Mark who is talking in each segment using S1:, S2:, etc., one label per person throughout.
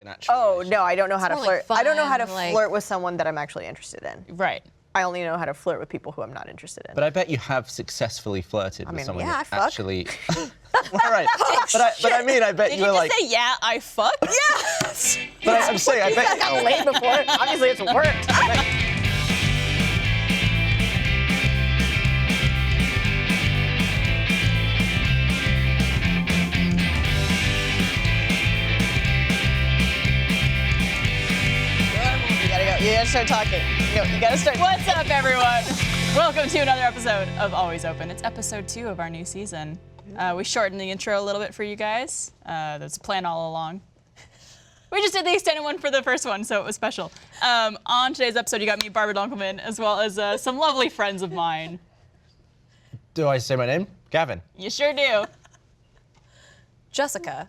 S1: actual relationship.
S2: no, I don't know how to
S3: more
S2: flirt.
S3: like
S2: I don't know how to
S3: fun, like-
S2: flirt with someone that I'm actually interested in.
S4: Right.
S2: I only know how to flirt with people who I'm not interested in.
S1: But I bet you have successfully flirted with
S2: mean,
S1: someone
S2: yeah,
S1: that
S2: I fuck.
S1: actually. All right. But I mean, I bet
S4: Did
S1: you
S4: you
S1: were
S4: just
S1: like.
S4: say, yeah, I fuck?
S2: yes!
S1: But I'm saying, I bet.
S2: I got laid before. Obviously, it's worked. You gotta go. You gotta start talking. No, you gotta start.
S4: What's up, everyone? Welcome to another episode of Always Open. It's episode 2 of our new season. We shortened the intro a little bit for you guys. There's a plan all along. We just did the extended one for the first one, so it was special. On today's episode, you got me, Barbara Dunkelman, as well as some lovely friends of mine.
S1: Do I say my name? Gavin.
S4: You sure do.
S3: Jessica.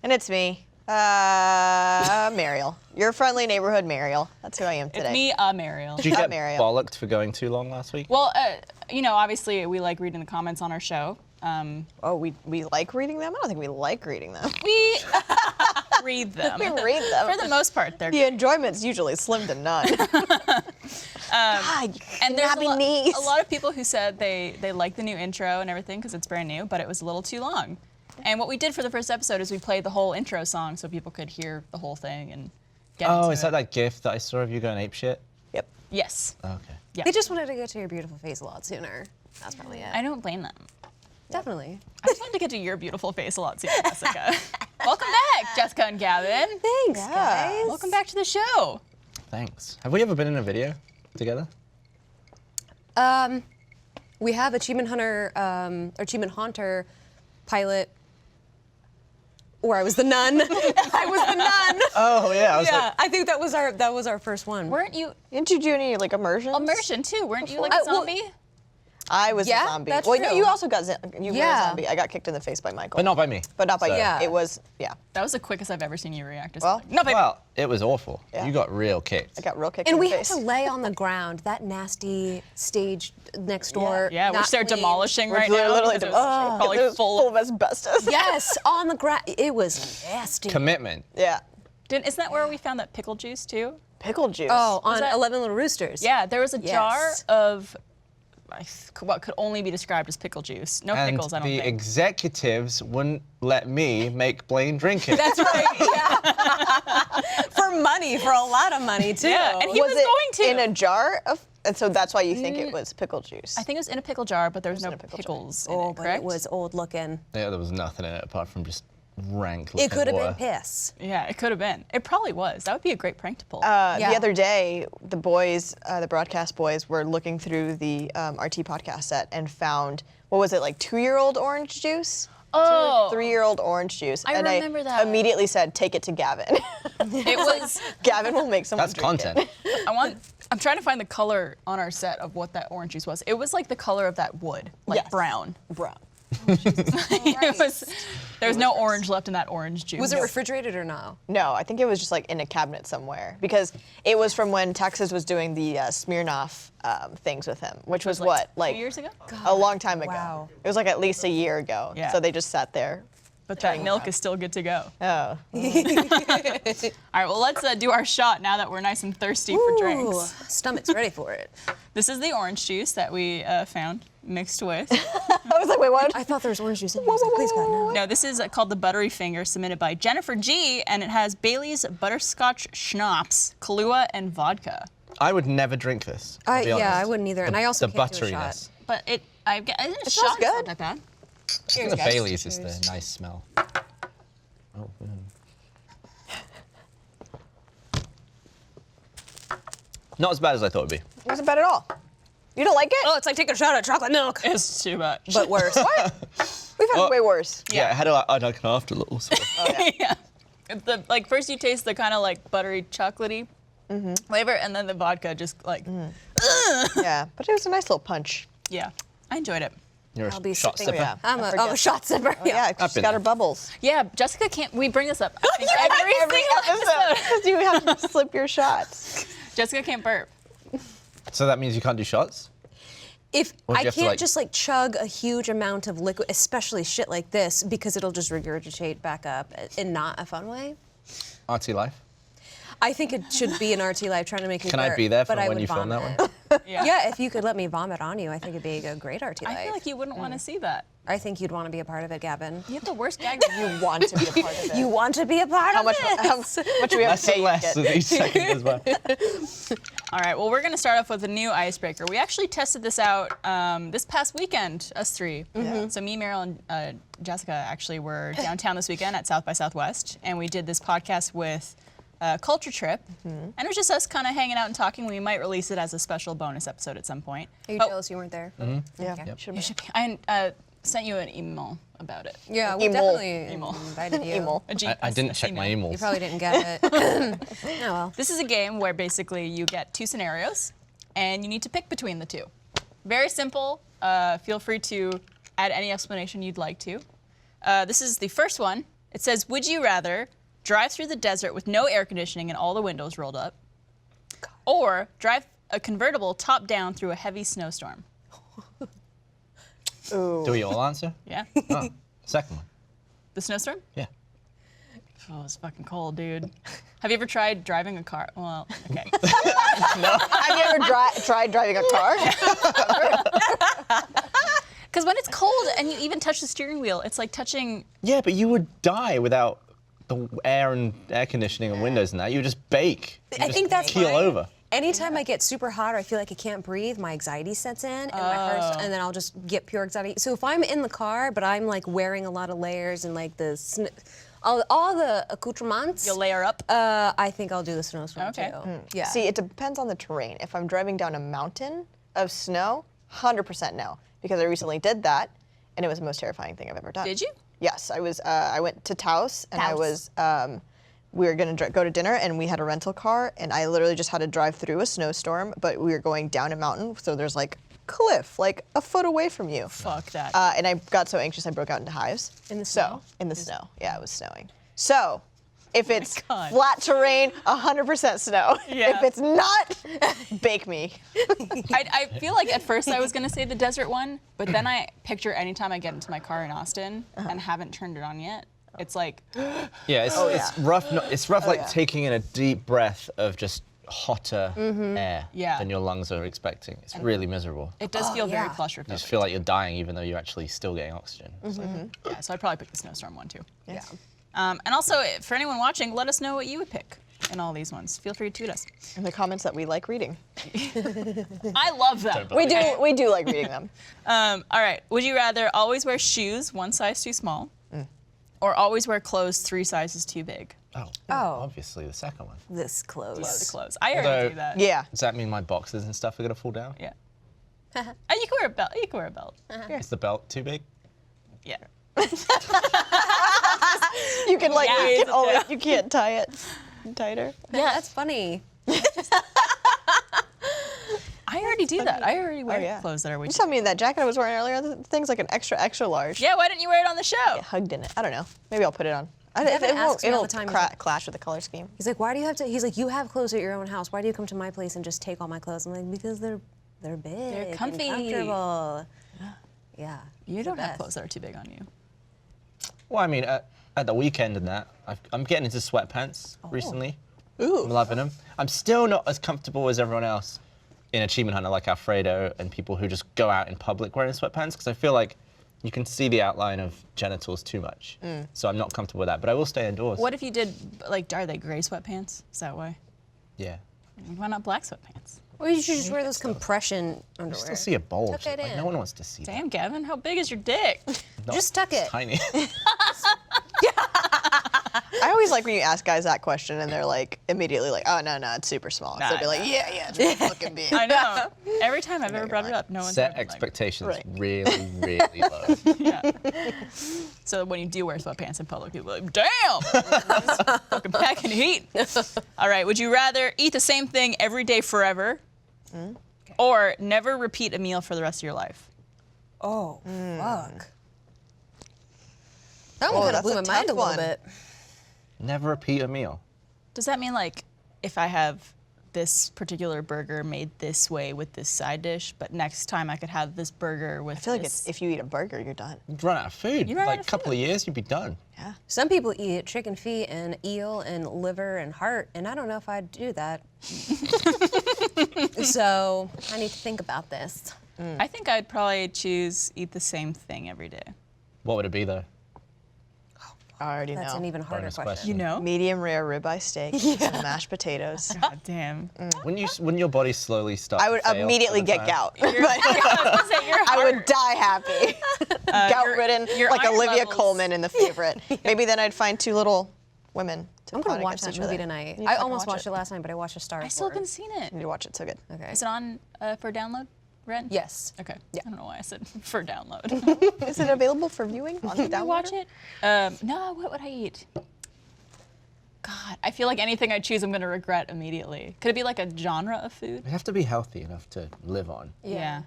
S2: And it's me, Mariel. Your friendly neighborhood Mariel. That's who I am today.
S4: It's me, Mariel.
S1: Did you get
S2: Mariel.
S1: bollocked for going too long last week?
S4: Well, you know, obviously, we like reading the comments on our show.
S2: Oh, we like reading them? I don't think we like reading them.
S4: We read them.
S2: We read them.
S4: For the most part, they're
S2: The enjoyment's usually slim to none.
S4: And there's
S2: Nappy knees.
S4: a lot of people who said they like the new intro and everything because it's brand new, but it was a little too long. And what we did for the first episode is we played the whole intro song so people could hear the whole thing and get into
S1: Oh, is
S4: it.
S1: that that gif that I saw of you going apeshit?
S2: Yep.
S4: Yes.
S1: Okay.
S4: Yeah.
S3: They just wanted to get to your beautiful face a lot sooner. That's probably it.
S4: I don't blame them.
S3: Definitely.
S4: I just wanted to get to your beautiful face a lot sooner, Jessica. Welcome back, Jessica and Gavin.
S3: Thanks,
S2: Yeah.
S3: guys.
S4: Welcome back to the show.
S1: Thanks. Have we ever been in a video together?
S3: We have Achievement Hunter pilot where I was the nun. I was the nun.
S1: Oh yeah. I was
S3: Yeah,
S1: like,
S3: I think that was our first one.
S4: Weren't you
S2: Didn't you do any like immersions?
S4: immersion too? Weren't you like
S3: Uh,
S4: a
S3: well,
S4: zombie?
S2: I was
S3: Yeah,
S2: a zombie.
S3: that's
S2: well, no,
S3: true.
S2: you also got you were a
S3: Yeah.
S2: zombie. I got kicked in the face by Michael.
S1: but not by me.
S2: But not by
S1: So-
S2: you.
S3: Yeah.
S2: It was
S4: That was the quickest I've ever seen you react to
S2: Well,
S4: something. No, baby.
S1: Well, it was awful.
S2: Yeah.
S1: You got real kicked.
S2: I got real kicked
S3: And
S2: in
S3: we
S2: the
S3: had
S2: face.
S3: to lay on the ground, that nasty stage next door.
S4: Yeah, which
S3: not
S4: they're
S3: clean.
S4: demolishing
S2: We're
S4: right now.
S2: literally
S4: because it was probably
S2: it was
S4: full.
S2: of asbestos.
S3: Yes, on the ground. It was nasty.
S1: Commitment.
S2: Yeah.
S4: Isn't that where we found that pickle juice too?
S2: Pickle juice.
S3: Oh, on
S4: that-
S3: 11 Little Roosters.
S4: Yeah, there was a jar
S3: Yes.
S4: of what could only be described as pickle juice. No
S1: And
S4: pickles, I don't
S1: the
S4: think.
S1: executives wouldn't let me make Blaine drink it.
S3: That's right. Yeah. For money, for a lot of money too.
S4: Yeah, and he was
S2: it
S4: going to.
S2: in a jar of? And so that's why you think it was pickle juice.
S4: I think it was in a pickle jar, but there was no
S2: in a pickle jar.
S4: pickles in
S3: Oh,
S4: it,
S3: but
S4: correct?
S3: it was old looking.
S1: Yeah, there was nothing in it apart from just rank.
S3: It could have been
S1: water.
S3: piss.
S4: Yeah, it could have been. It probably was. That would be a great prank to pull.
S3: Yeah.
S2: The other day, the boys, the broadcast boys, were looking through the RT podcast set and found, what was it, like 2-year-old orange juice?
S4: Oh.
S2: 3-year-old orange juice.
S4: I
S2: and
S4: remember
S2: I
S4: that.
S2: immediately said, take it to Gavin.
S4: It was.
S2: Gavin will make someone
S1: That's
S2: drink
S1: content.
S2: it.
S4: I'm trying to find the color on our set of what that orange juice was. It was like the color of that wood, like
S2: Yes.
S4: brown.
S2: Brown.
S4: It was. There was no orange left in that orange juice.
S3: Was it refrigerated or no?
S2: No, I think it was just like in a cabinet somewhere because it was from when Texas was doing the Smirnoff things with him, which was what, like
S4: 2 years ago?
S2: a long time ago.
S3: Wow.
S2: It was like at least a year ago.
S4: Yeah.
S2: So they just sat there.
S4: But that milk is still good to go.
S2: Oh.
S4: All right, well, let's do our shot now that we're nice and thirsty for drinks.
S3: Ooh, stomach's ready for it.
S4: This is the orange juice that we found mixed with.
S2: I was like, wait, what?
S3: I thought there was orange juice in here. I was like, please God, no.
S4: No, this is called the Buttery Finger, submitted by Jennifer G, and it has Bailey's Butterscotch Schnapps, Kahlua, and vodka.
S1: I would never drink this. I'll be
S3: Yeah,
S1: honest.
S3: I wouldn't either. And I also
S1: the
S3: can't do a shot.
S1: butteriness.
S4: But isn't a
S2: smells
S4: shot
S2: good.
S4: not that bad?
S1: I think the Bailey's is the nice smell. Oh, not as bad as I thought it'd be.
S2: It wasn't bad at all. You don't like it?
S3: Oh, it's like taking a shot of chocolate milk.
S4: It's too much.
S3: But worse.
S2: We've had
S1: Oh.
S2: way worse.
S1: Yeah, it had I'd like an afterlife. Sort of.
S4: yeah. Like first you taste the kind of like buttery chocolatey flavor, and then the vodka just like,
S2: Yeah, but it was a nice little punch.
S4: yeah, I enjoyed it.
S1: You're
S3: I'll be
S1: a shot
S3: sipping.
S1: sipper.
S2: Yeah.
S3: I'm
S2: I
S3: a
S2: forget.
S3: shot sipper.
S2: Oh, yeah, she's
S1: been
S2: got
S1: there.
S2: her bubbles.
S4: Yeah, Jessica can't. We bring this up I think every single episode.
S2: You have to slip your shots.
S4: Jessica can't burp.
S1: So that means you can't do shots?
S3: If
S1: Or do
S3: I
S1: you have to,
S3: can't
S1: like-
S3: just like chug a huge amount of liquid, especially shit like this, because it'll just regurgitate back up in not a fun way.
S1: RT Life.
S3: I think it should be an RT Life trying to make me
S1: Can I
S3: flirt,
S1: be there
S3: but
S1: for
S3: I
S1: when
S3: would
S1: you film that
S3: vomit.
S1: one?
S3: Yeah, if you could let me vomit on you, I think it'd be a great RT Life.
S4: I feel like you wouldn't want to see that.
S3: I think you'd want to be a part of it, Gavin.
S4: You have the worst gag.
S2: You want to be a part of it.
S3: You want to be a part
S2: how
S3: of
S2: much?
S3: it?
S2: How much do we have
S1: Less
S2: to pay
S1: and
S2: you
S1: less
S2: to
S1: with
S2: get?
S1: each second as well.
S4: All right, well, we're going to start off with a new icebreaker. We actually tested this out this past weekend, us three. So me, Meryl, and Jessica actually were downtown this weekend at South by Southwest, and we did this podcast with Culture Trip. And it was just us kind of hanging out and talking. We might release it as a special bonus episode at some point.
S3: Are you
S4: But
S3: jealous you weren't there?
S2: Yeah.
S3: Okay.
S2: Should
S4: you
S2: be.
S4: should be. I sent you an email about it.
S3: Yeah, we
S2: Emo.
S3: definitely
S4: Emo.
S3: invited you.
S2: Emo.
S1: I didn't check my
S3: You
S1: emails.
S3: probably didn't get it. Oh well.
S4: This is a game where basically you get two scenarios and you need to pick between the two. Very simple. Feel free to add any explanation you'd like to. This is the first one. It says, would you rather drive through the desert with no air conditioning and all the windows rolled up, or drive a convertible top down through a heavy snowstorm?
S2: Ooh.
S1: Do we all answer?
S4: Yeah?
S1: Oh, second one.
S4: The snowstorm?
S1: Yeah.
S4: Oh, it's fucking cold, dude. Have you ever tried driving a car? Well, okay.
S2: Have you ever tried driving a car?
S4: Because when it's cold and you even touch the steering wheel, it's like touching.
S1: Yeah, but you would die without the air and air conditioning and windows and that. You would just bake. You
S3: I
S1: just
S3: think that's
S1: keel
S3: fine.
S1: over.
S3: Anytime I get super hot or I feel like I can't breathe, my anxiety sets in and my heart, and then I'll just get pure anxiety. So if I'm in the car, but I'm like wearing a lot of layers and like all the accoutrements,
S4: You'll layer up.
S3: I think I'll do the snowstorm
S4: Okay.
S3: too. Yeah.
S2: See, it depends on the terrain. If I'm driving down a mountain of snow, 100% no, because I recently did that, and it was the most terrifying thing I've ever done.
S4: Did you?
S2: Yes, I was. I went to Taos, and I was. We were gonna go to dinner, and we had a rental car, and I literally just had to drive through a snowstorm. But we were going down a mountain, so there's like cliff, like a foot away from you.
S4: Fuck that.
S2: And I got so anxious I broke out into hives.
S3: In the
S2: So
S3: snow?
S2: in the snow, yeah, it was snowing. So. If it's
S4: God.
S2: flat terrain, 100% snow.
S4: Yeah.
S2: If it's not, bake me.
S4: I feel like at first I was gonna say the desert one, but then I picture anytime I get into my car in Austin and haven't turned it on yet, it's like,
S1: Yeah, it's rough. It's rough, like
S2: yeah.
S1: taking in a deep breath of just hotter air
S4: Yeah.
S1: than your lungs are expecting. It's really miserable.
S4: it does feel very
S3: yeah.
S4: claustrophobic.
S1: You just feel like you're dying, even though you're actually still getting oxygen. It's like,
S4: Yeah, so I'd probably pick the snowstorm one too.
S2: Yeah.
S4: And also, for anyone watching, let us know what you would pick in all these ones. Feel free to tweet us.
S2: In the comments that we like reading.
S4: I love them.
S2: We do like reading them.
S4: All right. Would you rather always wear shoes one size too small, or always wear clothes 3 sizes too big?
S1: oh,
S3: Oh.
S1: obviously the second one.
S3: This close.
S4: Love the clothes. I already
S1: Although-
S4: do that.
S2: Yeah.
S1: Does that mean my boxes and stuff are gonna fall down?
S4: Yeah. You can wear a belt. You can wear a belt.
S1: Is the belt too big?
S4: Yeah.
S2: You can like
S4: Yeah.
S2: you can't tie it tighter.
S3: Yeah, that's funny.
S4: I already do that. I already wear
S2: yeah.
S4: clothes that are way
S2: You
S4: too.
S2: saw me in that jacket I was wearing earlier. The thing's like an extra large.
S4: Yeah. Why didn't you wear it on the show?
S2: Hugged in it. I don't know. Maybe I'll put it on.
S3: Devin asks me all the time,
S2: clash with the color scheme.
S3: He's like, why do you have to? He's like, you have clothes at your own house. Why do you come to my place and just take all my clothes? I'm like, because they're big, and
S4: comfy.
S3: comfortable. Yeah.
S4: You
S3: the
S4: don't have
S3: best.
S4: clothes that are too big on you.
S1: Well, I mean, at the weekend and that, I'm getting into sweatpants recently.
S2: Ooh.
S1: I'm loving them. I'm still not as comfortable as everyone else in Achievement Hunter, like Alfredo and people who just go out in public wearing sweatpants, because I feel like you can see the outline of genitals too much. So I'm not comfortable with that, but I will stay indoors.
S4: What if you did, like, are they gray sweatpants? Is that why?
S1: Yeah.
S4: Why not black sweatpants?
S3: Or you should just wear those compression
S1: You
S3: underwear.
S1: still see a bulge.
S3: Tuck it
S1: Like,
S3: in.
S1: no one wants to see
S4: Damn, Gavin, how big is your dick?
S1: that.
S3: Just tuck it.
S1: Tiny.
S2: I always like when you ask guys that question and they're like immediately like, oh no, it's super small.
S4: Nah,
S2: so they'll be like,
S4: nah.
S2: yeah, it's really fucking big.
S4: I know. Every time I've ever brought it up, no one's
S1: Set
S4: ever been like-
S1: expectations
S2: Right.
S1: really, really low.
S4: Yeah. So when you do wear sweatpants in public, people are like, damn! Fucking packing heat. All right, would you rather eat the same thing every day forever, or never repeat a meal for the rest of your life?
S3: Oh, fuck. That
S2: Whoa,
S3: one kind of
S2: that's
S3: blew
S2: a
S3: my mind a
S2: tough
S3: little
S2: one.
S3: bit.
S1: Never repeat a meal.
S4: Does that mean, like, if I have this particular burger made this way with this side dish, but next time I could have this burger with
S2: I feel like
S4: this.
S2: if you eat a burger, you're done.
S1: You'd run out of food.
S4: You'd run
S1: Like
S4: out of
S1: a couple of years, you'd be done.
S2: Yeah.
S3: Some people eat chicken feet and eel and liver and heart, and I don't know if I'd do that. So I need to think about this.
S4: I think I'd probably choose eat the same thing every day.
S1: What would it be though?
S2: I already
S3: That's
S2: know.
S3: an even harder
S1: Bonus
S3: question.
S1: question.
S4: You know?
S2: Medium rare ribeye steak and mashed potatoes.
S4: God damn.
S1: Wouldn't your body slowly start?
S2: I
S1: to
S2: would
S1: fail
S2: immediately
S1: over
S2: get
S1: time?
S2: gout.
S4: Your
S2: I would die happy. Gout-ridden,
S4: your
S2: like
S4: iron
S2: Olivia
S4: levels.
S2: Colman in The Favorite. Maybe then I'd find two little women to
S3: I'm
S2: plot
S3: gonna watch
S2: against
S3: that
S2: each
S3: movie
S2: other.
S3: tonight.
S2: You
S3: I
S2: fucking
S3: almost
S2: watch
S3: watched it last night, but I watched A Star
S4: I
S3: is
S4: still
S3: Born.
S4: haven't seen it.
S2: You need to watch it. So good.
S3: Okay.
S4: Is it on for download, Ren?
S3: Yes.
S4: Okay. I don't know why I said for download.
S2: Is it available for viewing on the
S4: Did you watch
S2: downloader?
S4: it? No, what would I eat? God, I feel like anything I choose I'm gonna regret immediately. Could it be like a genre of food?
S1: You have to be healthy enough to live on.
S4: Yeah.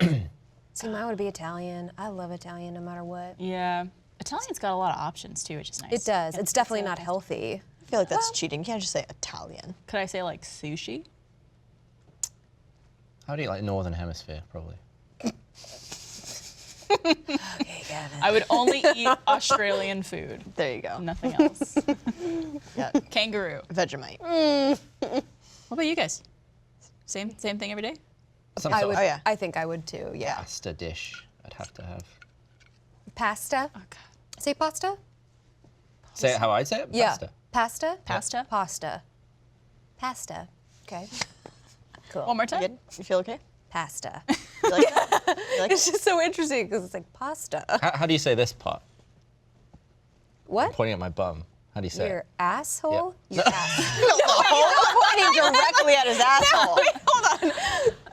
S3: See, mine would be Italian. I love Italian no matter what.
S4: Yeah. Italian's got a lot of options too, which is nice.
S3: It does.
S4: Yeah,
S3: It's definitely not healthy.
S2: I feel like that's cheating. You can't just say Italian.
S4: Could I say like sushi?
S1: How do you like Northern Hemisphere, probably?
S3: Okay, Gavin.
S4: I would only eat Australian food.
S2: There you go.
S4: Nothing else.
S2: Yeah.
S4: Kangaroo.
S2: Vegemite.
S4: What about you guys? Same thing every day?
S1: Some
S3: I
S1: sort
S3: would.
S1: of
S2: Oh, yeah.
S3: I think I would too. Yeah.
S1: pasta dish I'd have to have.
S3: Pasta.
S4: Oh God.
S3: Say pasta.
S1: Say it how I'd say it?
S3: Yeah.
S1: Pasta.
S3: Pasta.
S4: Pasta?
S3: Pasta. Pasta. Okay. Cool.
S4: One more time.
S2: Good? You feel okay?
S3: Pasta.
S2: You like that? You like
S3: It's just so interesting because it's like pasta.
S1: How do you say this part?
S3: What?
S1: Pointing at my bum. How do you say
S3: Your
S1: it?
S3: asshole? Your ass.
S2: You're pointing directly at his asshole.
S3: Hold on.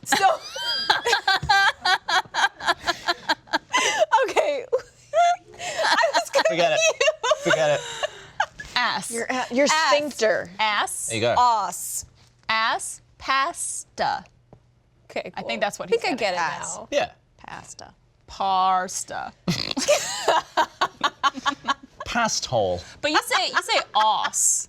S3: So. Okay. I was gonna
S1: Forget it. Forget it.
S4: Ass.
S2: Your sphincter.
S4: Ass.
S1: There you go.
S3: Ass.
S4: Ass. Pasta.
S3: Okay.
S4: I
S3: Cool.
S4: think that's what
S3: I think
S4: he's
S3: I get it
S2: Ass.
S3: now.
S1: Yeah.
S2: Pasta.
S4: Parsta.
S1: Past hole.
S4: But you say ass.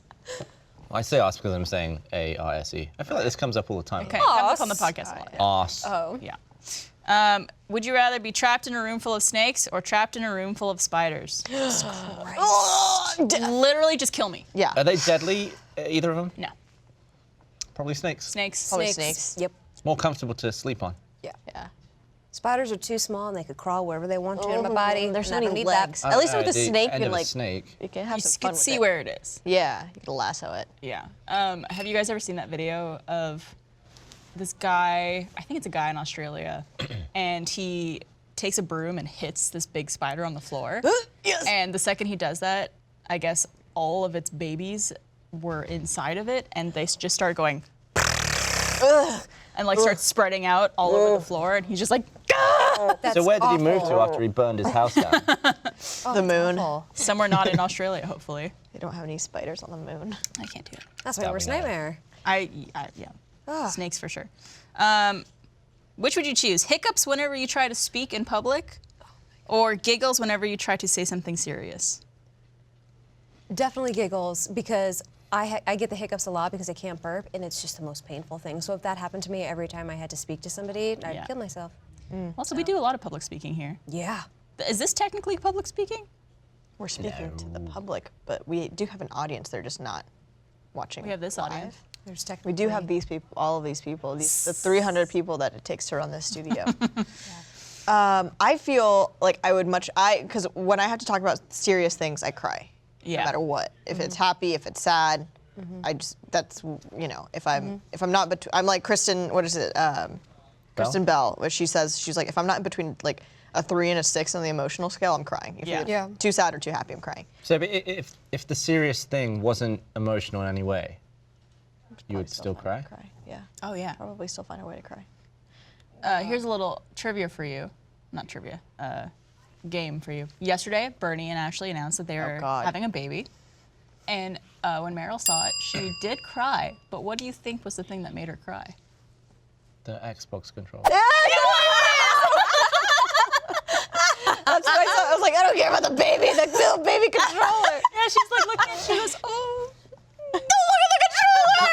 S1: I say ass because I'm saying A-R-S-E. I feel like this comes up all the time.
S4: Okay. Comes on the
S3: Ass.
S4: podcast a lot.
S1: Ass.
S3: Oh.
S4: Yeah. Would you rather be trapped in a room full of snakes or trapped in a room full of spiders? Literally, just kill me.
S2: Yeah.
S1: Are they deadly, either of them?
S4: No.
S1: Probably snakes.
S4: Snakes.
S2: Probably snakes.
S3: Yep.
S1: It's more comfortable to sleep on.
S3: Yeah.
S2: Yeah.
S3: Spiders are too small and they could crawl wherever they want to in my body.
S2: There's so
S3: and I don't
S2: many
S3: need that.
S2: legs. At least with a
S1: the
S2: snake, you
S1: end
S2: can
S1: of a
S2: like
S1: snake.
S2: you can have
S4: You
S2: some
S4: just
S2: fun
S4: can
S2: with
S4: see
S2: it.
S4: where it is.
S2: Yeah, you can lasso it.
S4: Yeah. Have you guys ever seen that video of this guy? I think it's a guy in Australia, and he takes a broom and hits this big spider on the floor.
S2: Yes.
S4: And the second he does that, I guess all of its babies were inside of it, and they just started going and like start spreading out all over the floor, and he's just like,
S3: That's
S1: So where did he move to
S3: awful.
S1: after he burned his house down?
S2: The moon.
S3: Awful.
S4: somewhere not in Australia, hopefully.
S2: They don't have any spiders on the moon.
S4: I can't do it.
S3: That's my
S1: That'd
S3: worst
S1: be nice.
S3: nightmare.
S4: Yeah. Snakes for sure. Which would you choose? Hiccups whenever you try to speak in public, or giggles whenever you try to say something serious?
S3: Definitely giggles because I get the hiccups a lot because I can't burp and it's just the most painful thing. So if that happened to me every time I had to speak to somebody, I'd
S4: Yeah.
S3: kill myself.
S4: Also, we do a lot of public speaking here.
S3: Yeah.
S4: Is this technically public speaking?
S2: We're speaking to the public, but we do have an audience. They're just not watching.
S4: We have this
S2: live.
S4: audience.
S3: There's
S2: We
S3: technically.
S2: do have these people, all of these people, the 300 people that it takes to run this studio. I feel like I would because when I have to talk about serious things, I cry.
S4: Yeah.
S2: No matter what. If it's happy, if it's sad, that's, if I'm not I'm like Kristen, what is it? Kristen Bell, where she says, she's like, if I'm not in between like a 3 and a 6 on the emotional scale, I'm crying. If
S4: Yeah.
S2: you're
S3: Yeah.
S2: too sad or too happy, I'm crying.
S1: So but if the serious thing wasn't emotional in any way, you would still cry?
S2: Yeah.
S4: Oh, yeah.
S2: Probably still find a way to cry.
S4: Here's a little trivia for you. Not trivia, game for you. Yesterday, Bernie and Ashley announced that they were
S2: God.
S4: having a baby. And when Meryl saw it, she did cry. But what do you think was the thing that made her cry?
S1: The Xbox controller.
S2: That's what I thought. I was like, I don't care about the baby, the little baby controller.
S4: Yeah, she's like looking and she goes, oh, don't look at the controller!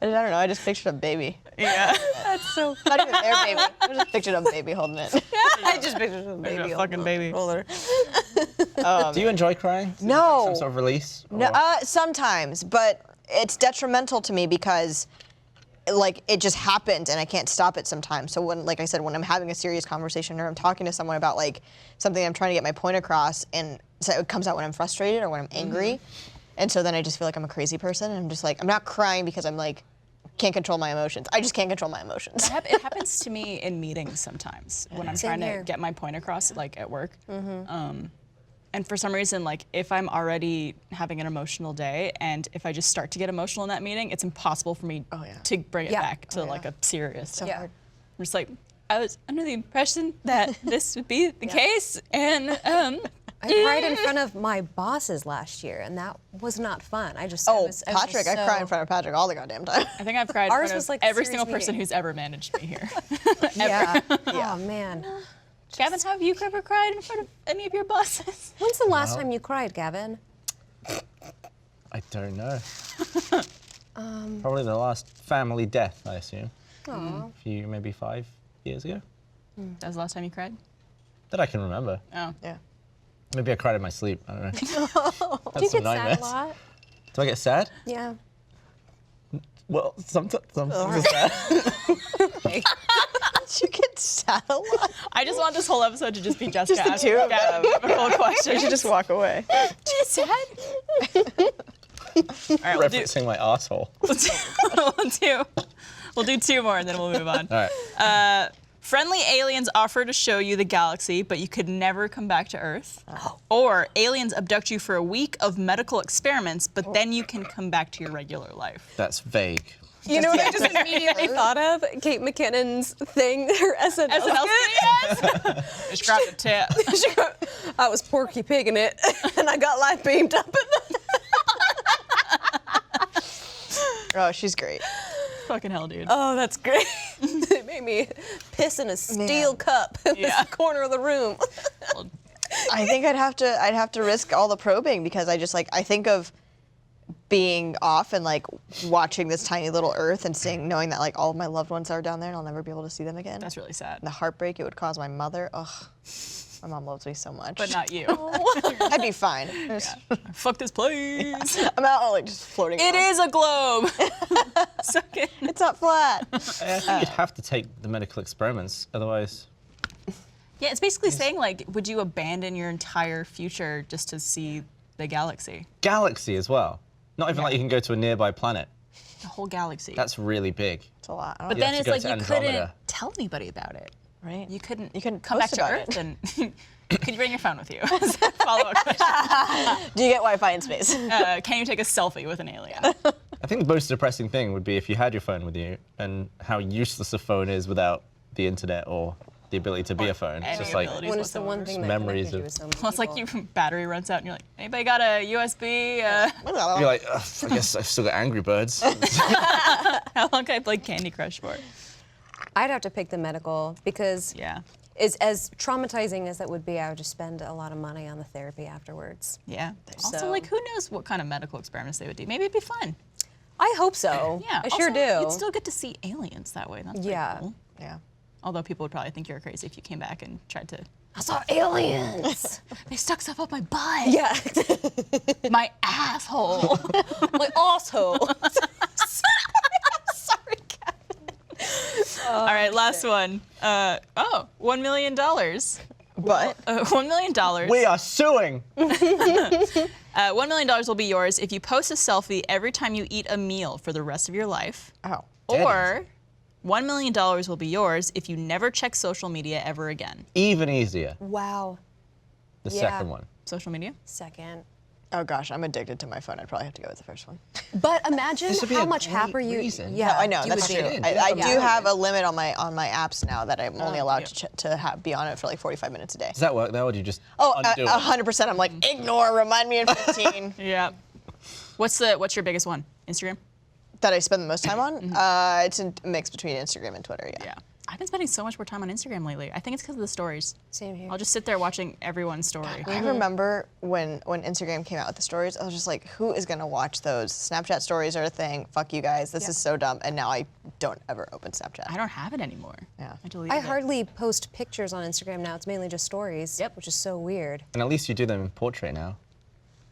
S2: I just pictured a baby.
S4: Yeah.
S3: That's so.
S2: Not even their baby. I just pictured a baby holding it.
S3: I just pictured a baby.
S4: A fucking baby.
S3: Roller.
S1: Do you enjoy crying?
S2: No.
S1: Some sort of release?
S2: No,
S1: Or-
S2: sometimes, but it's detrimental to me because like it just happened and I can't stop it sometimes. So when, like I said, when I'm having a serious conversation or I'm talking to someone about like something I'm trying to get my point across, and so it comes out when I'm frustrated or when I'm angry, and so then I just feel like I'm a crazy person, and I'm just like, I'm not crying because I'm like, can't control my emotions. I just can't control my emotions.
S4: It happens to me in meetings sometimes when I'm
S3: Same
S4: trying
S3: here.
S4: to get my point across, like at work. And for some reason, like if I'm already having an emotional day, and if I just start to get emotional in that meeting, it's impossible for me to bring it
S3: Yeah.
S4: back to like a serious.
S2: So
S3: Yeah.
S2: hard.
S4: I'm just like, I was under the impression that this would be the case, and
S3: I cried in front of my bosses last year, and that was not fun. I just.
S2: Oh,
S3: I was
S2: Patrick, I
S3: so-
S2: cry in front of Patrick all the goddamn time.
S4: I think I've cried in
S3: Ours
S4: front
S3: was
S4: of
S3: like a
S4: every
S3: serious
S4: single person
S3: meeting.
S4: who's ever managed me here.
S3: Yeah.
S2: Yeah.
S3: Oh man.
S4: Gavin, have you ever cried in front of any of your bosses?
S3: When's the last time you cried, Gavin?
S1: I don't know. Probably the last family death, I assume. A few, maybe 5 years ago.
S4: That was the last time you cried?
S1: That I can remember.
S4: Oh.
S2: Yeah.
S1: Maybe I cried in my sleep. I don't know.
S3: Do you
S1: That's
S3: get
S1: some
S3: sad
S1: nightmares.
S3: a lot?
S1: Do I get sad?
S3: Yeah.
S1: Well, sometimes it's sad.
S2: You get sad a lot.
S4: I just want this whole episode to just be Jessica
S2: the
S4: asking
S2: two of
S4: Gavin difficult questions.
S2: You should just walk away.
S4: Just sad? All right,
S1: Referencing my asshole.
S4: we'll do 2 more and then we'll move on.
S1: All right.
S4: Friendly aliens offer to show you the galaxy, but you could never come back to Earth. Or aliens abduct you for a week of medical experiments, but then you can come back to your regular life.
S1: That's vague.
S3: You know what I just immediately thought of? Kate McKinnon's thing, her SNL.
S4: SNL yes. Just grab the tip.
S3: I was Porky Pigging it, and I got life beamed up.
S2: Oh, she's great.
S4: Fucking hell, dude.
S3: Oh, that's great. It made me piss in a steel cup in
S4: Yeah.
S3: the corner of the room.
S2: I think I'd have to risk all the probing because I just like I think of being off and like watching this tiny little Earth and knowing that like all of my loved ones are down there and I'll never be able to see them again.
S4: That's really sad.
S2: The heartbreak it would cause my mother. Ugh, my mom loves me so much.
S4: But not you.
S2: I'd be fine.
S4: Fuck this place.
S2: I'm out like just floating.
S4: It
S2: around.
S4: is a globe. Suck it.
S2: It's not flat.
S1: I think you'd have to take the medical experiments, otherwise.
S4: Yeah, it's basically saying like, would you abandon your entire future just to see the galaxy?
S1: Galaxy as well. Not even like you can go to a nearby planet.
S4: The whole galaxy.
S1: That's really big.
S2: It's a lot. I don't
S4: but
S2: know.
S4: then
S1: have
S4: it's
S1: to go
S4: like
S1: to
S4: you couldn't
S1: Andromeda.
S4: tell anybody about it.
S2: Right.
S4: You couldn't
S2: post
S4: come back to
S2: about
S4: Earth
S2: it.
S4: and could you bring your phone with you? Follow-up question.
S2: Do you get Wi-Fi in space?
S4: Can you take a selfie with an alien?
S1: I think the most depressing thing would be if you had your phone with you and how useless a phone is without the internet or the ability to be a phone. It's
S4: any
S1: just like
S4: ability.
S3: When it's the one thing that
S1: Memories
S3: connected you
S1: of-
S3: with so many
S4: Well, it's like
S3: people.
S4: your battery runs out and you're like, anybody got a USB?
S1: you're like, "Ugh, I guess I've still got Angry Birds.
S4: How long can I play Candy Crush for?
S3: I'd have to pick the medical because
S4: Yeah.
S3: as traumatizing as that would be, I would just spend a lot of money on the therapy afterwards.
S4: Yeah. Also,
S3: So-
S4: like, who knows what kind of medical experiments they would do? Maybe it'd be fun.
S3: I hope so.
S4: Yeah.
S3: I sure
S4: also,
S3: do.
S4: You'd still get to see aliens that way. That's pretty
S3: Yeah.
S4: cool.
S2: Yeah.
S4: Although people would probably think you're crazy if you came back and tried to.
S3: I saw aliens.
S4: They stuck stuff up my butt.
S3: Yeah.
S4: My asshole.
S3: My asshole. Sorry, Kevin.
S4: All right, last one. $1 million.
S2: What?
S4: $1 million.
S1: We are suing.
S4: $1 million will be yours if you post a selfie every time you eat a meal for the rest of your life.
S2: Oh.
S4: Or $1 million will be yours if you never check social media ever again.
S1: Even easier.
S3: Wow.
S1: The
S3: Yeah.
S1: second one.
S4: Social media?
S3: Second.
S2: Oh gosh, I'm addicted to my phone. I'd probably have to go with the first one.
S3: But imagine
S1: This would be
S3: how
S1: a
S3: much
S1: great
S3: happier you.
S1: reason.
S3: Yeah,
S2: No, I know
S3: you
S2: that's
S3: would
S2: true.
S3: be.
S2: I do
S3: Yeah.
S2: have a limit on my apps now that I'm only allowed
S4: yeah.
S2: to be on it for like 45 minutes a day.
S1: Does that work though, or do you just
S2: Oh,
S1: undo it?
S2: 100%. I'm like, ignore. Remind me in 15
S4: Yeah. What's your biggest one? Instagram?
S2: that I spend the most time on. It's a mix between Instagram and Twitter. Yeah.
S4: Yeah. I've been spending so much more time on Instagram lately. I think it's because of the stories.
S3: Same here.
S4: I'll just sit there watching everyone's story.
S2: I remember when Instagram came out with the stories, I was just like, who is gonna watch those? Snapchat stories are a thing. Fuck you guys. This is so dumb. And now I don't ever open Snapchat.
S4: I don't have it anymore.
S2: Yeah.
S4: I deleted
S3: I
S4: it.
S3: hardly post pictures on Instagram now. It's mainly just stories.
S4: Yep.
S3: Which is so weird.
S1: And at least you do them in portrait now.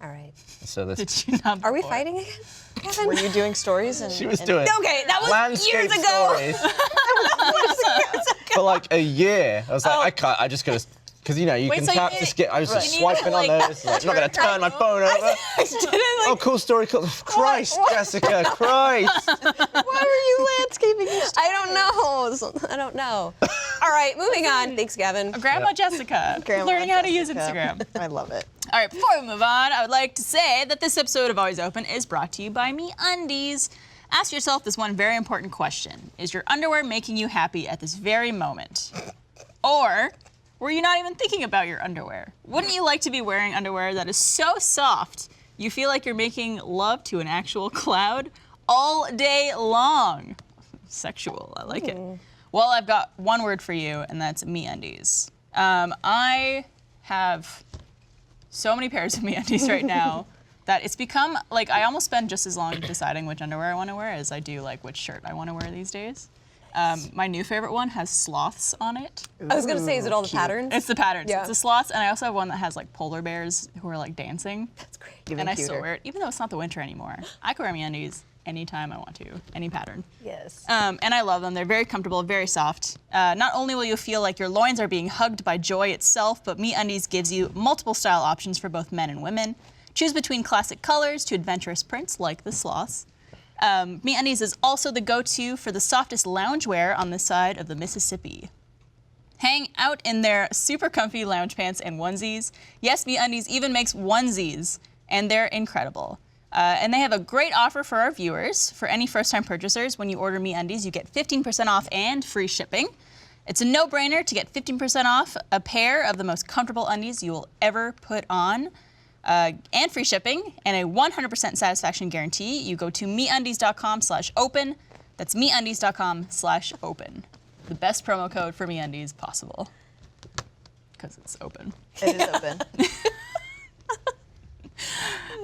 S3: All right.
S1: So this.
S4: Did you not?
S3: Are we
S4: before?
S3: fighting again, Kevin?
S2: Were you doing stories?
S1: She was doing
S3: Okay, that was
S1: landscape
S3: years ago.
S1: stories for like a year. I was like, I can't. I just gotta, because you know you
S4: Wait,
S1: can
S4: so you
S1: tap
S4: need-
S1: to skip. I was just
S4: you need to,
S1: swiping on
S4: like,
S1: those. Like, I'm not gonna turn my phone over. Oh, cool story. Cool. Christ, Jessica. Christ.
S2: Why were you landscaping your
S3: I don't know. I don't know. All right, moving on. Thanks, Gavin.
S4: Grandma Jessica,
S2: Grandma
S4: learning how to use
S2: Jessica.
S4: Instagram.
S2: I love it.
S4: All right, before we move on, I would like to say that this episode of Always Open is brought to you by MeUndies. Ask yourself this one very important question. Is your underwear making you happy at this very moment? Or were you not even thinking about your underwear? Wouldn't you like to be wearing underwear that is so soft you feel like you're making love to an actual cloud all day long? Sexual, I like it. Well, I've got one word for you, and that's MeUndies. I have so many pairs of MeUndies right now that it's become, like, I almost spend just as long deciding which underwear I want to wear as I do, like, which shirt I want to wear these days. My new favorite one has sloths on it.
S3: I was gonna say, is it all the patterns?
S4: It's the patterns.
S3: Yeah.
S4: It's the sloths, and I also have one that has, like, polar bears who are, like, dancing.
S3: That's great.
S2: Even
S4: And I
S2: cuter.
S4: still wear it, even though it's not the winter anymore. I can wear MeUndies anytime I want to, any pattern.
S3: Yes.
S4: And I love them. They're very comfortable, very soft. Not only will you feel like your loins are being hugged by joy itself, but MeUndies gives you multiple style options for both men and women. Choose between classic colors to adventurous prints like the sloths. MeUndies is also the go-to for the softest loungewear on this side of the Mississippi. Hang out in their super comfy lounge pants and onesies. Yes, MeUndies even makes onesies, and they're incredible. And they have a great offer for our viewers. For any first-time purchasers, when you order MeUndies, you get 15% off and free shipping. It's a no-brainer to get 15% off a pair of the most comfortable undies you will ever put on, and free shipping, and a 100% satisfaction guarantee. You go to MeUndies.com/open. That's MeUndies.com/open. The best promo code for MeUndies possible, because it's open.
S2: It is open.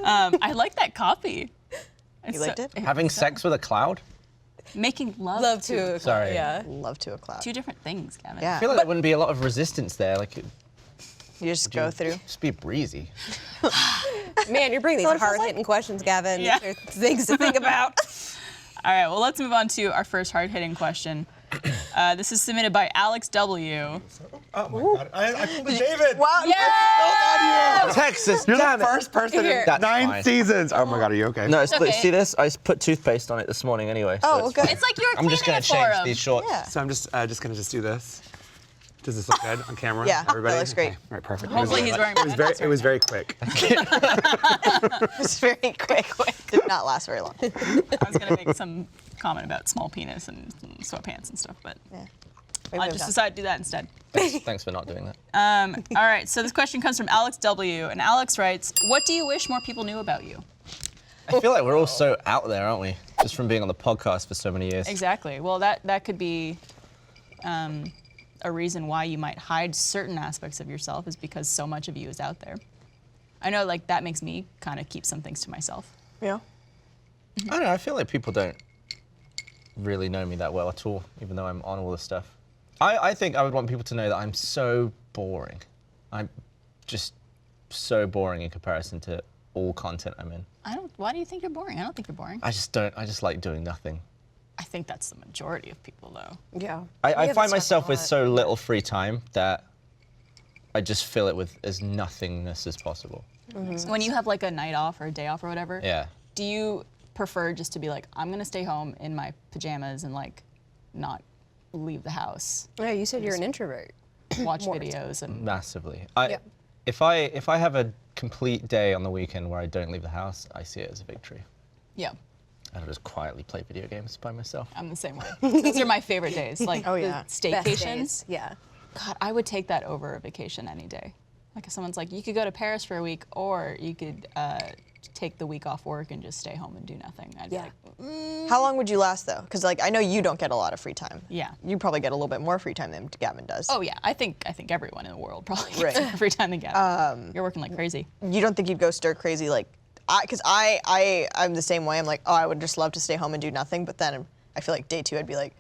S4: I like that copy.
S2: You liked it?
S1: Having sex with a cloud?
S4: Making love.
S3: Love to.
S1: Sorry.
S3: Yeah.
S2: Love to a cloud.
S4: Two different things, Gavin.
S2: Yeah.
S1: I feel like there wouldn't be a lot of resistance there. Like it'd
S2: You just go through.
S1: just be breezy.
S3: Man, you're bringing
S2: what
S3: these
S2: it feels
S3: hard-hitting questions, Gavin.
S4: Yeah.
S3: There's things to think about.
S4: All right, well, let's move on to our first hard-hitting question. This is submitted by Alex W.
S5: Oh my God! I pulled a David.
S2: Wow.
S1: Texas,
S5: You're
S1: damn
S5: the
S1: it.
S5: first person
S3: Here.
S5: in
S1: That's
S5: 9
S1: fine.
S5: seasons. Oh my God, are you okay?
S1: No,
S4: okay.
S1: see this? I put toothpaste on it this morning anyway. So
S2: Oh,
S1: it's
S2: okay.
S1: fine.
S4: It's like you were
S1: I'm just
S4: cleaning
S1: gonna
S4: it for
S1: change
S4: him.
S1: these shorts.
S2: Yeah.
S5: So I'm just gonna do this. Does this look good on camera?
S2: Yeah, that
S5: everybody?
S2: looks great.
S5: Okay. All right, perfect.
S4: Hopefully he's wearing
S5: It was very, it was very quick.
S2: It's very quick. Did not last very long.
S4: I was gonna make some comment about small penis and sweatpants and stuff, but
S2: Yeah.
S4: I just decided to do that instead.
S1: Thanks for not doing that.
S4: All right, so this question comes from Alex W. And Alex writes, what do you wish more people knew about you?
S1: I feel like we're all so out there, aren't we? Just from being on the podcast for so many years.
S4: Exactly. Well, that could be a reason why you might hide certain aspects of yourself is because so much of you is out there. I know, like, that makes me kind of keep some things to myself.
S2: Yeah.
S1: I don't know, I feel like people don't really know me that well at all, even though I'm on all this stuff. I think I would want people to know that I'm so boring. I'm just so boring in comparison to all content I'm in.
S4: Why do you think you're boring? I don't think you're boring.
S1: I just like doing nothing.
S4: I think that's the majority of people, though.
S3: Yeah.
S1: I find myself with so little free time that I just fill it with as nothingness as possible.
S4: When you have like a night off or a day off or whatever,
S1: Yeah.
S4: do you prefer just to be like, I'm gonna stay home in my pajamas and like not leave the house,
S3: Yeah, you said you're an introvert.
S4: watch videos and
S1: Massively.
S3: Yeah.
S1: If I have a complete day on the weekend where I don't leave the house, I see it as a victory.
S4: yeah,
S1: And I'll just quietly play video games by myself.
S4: I'm the same way. Those are my favorite days. Like
S2: Oh,
S4: the
S2: yeah.
S3: Best
S4: staycations.
S3: days. Yeah.
S4: God, I would take that over a vacation any day. Like if someone's like, you could go to Paris for a week, or you could take the week off work and just stay home and do nothing. I'd be
S3: Yeah.
S4: like,
S2: How long would you last though? Because like I know you don't get a lot of free time.
S4: Yeah.
S2: You probably get a little bit more free time than Gavin does.
S4: oh yeah, I think everyone in the world probably gets
S2: Right.
S4: more free time than Gavin. You're working like crazy.
S2: You don't think you'd go stir crazy like because I'm the same way. I'm like, oh, I would just love to stay home and do nothing. But then I feel like day 2, I'd be like,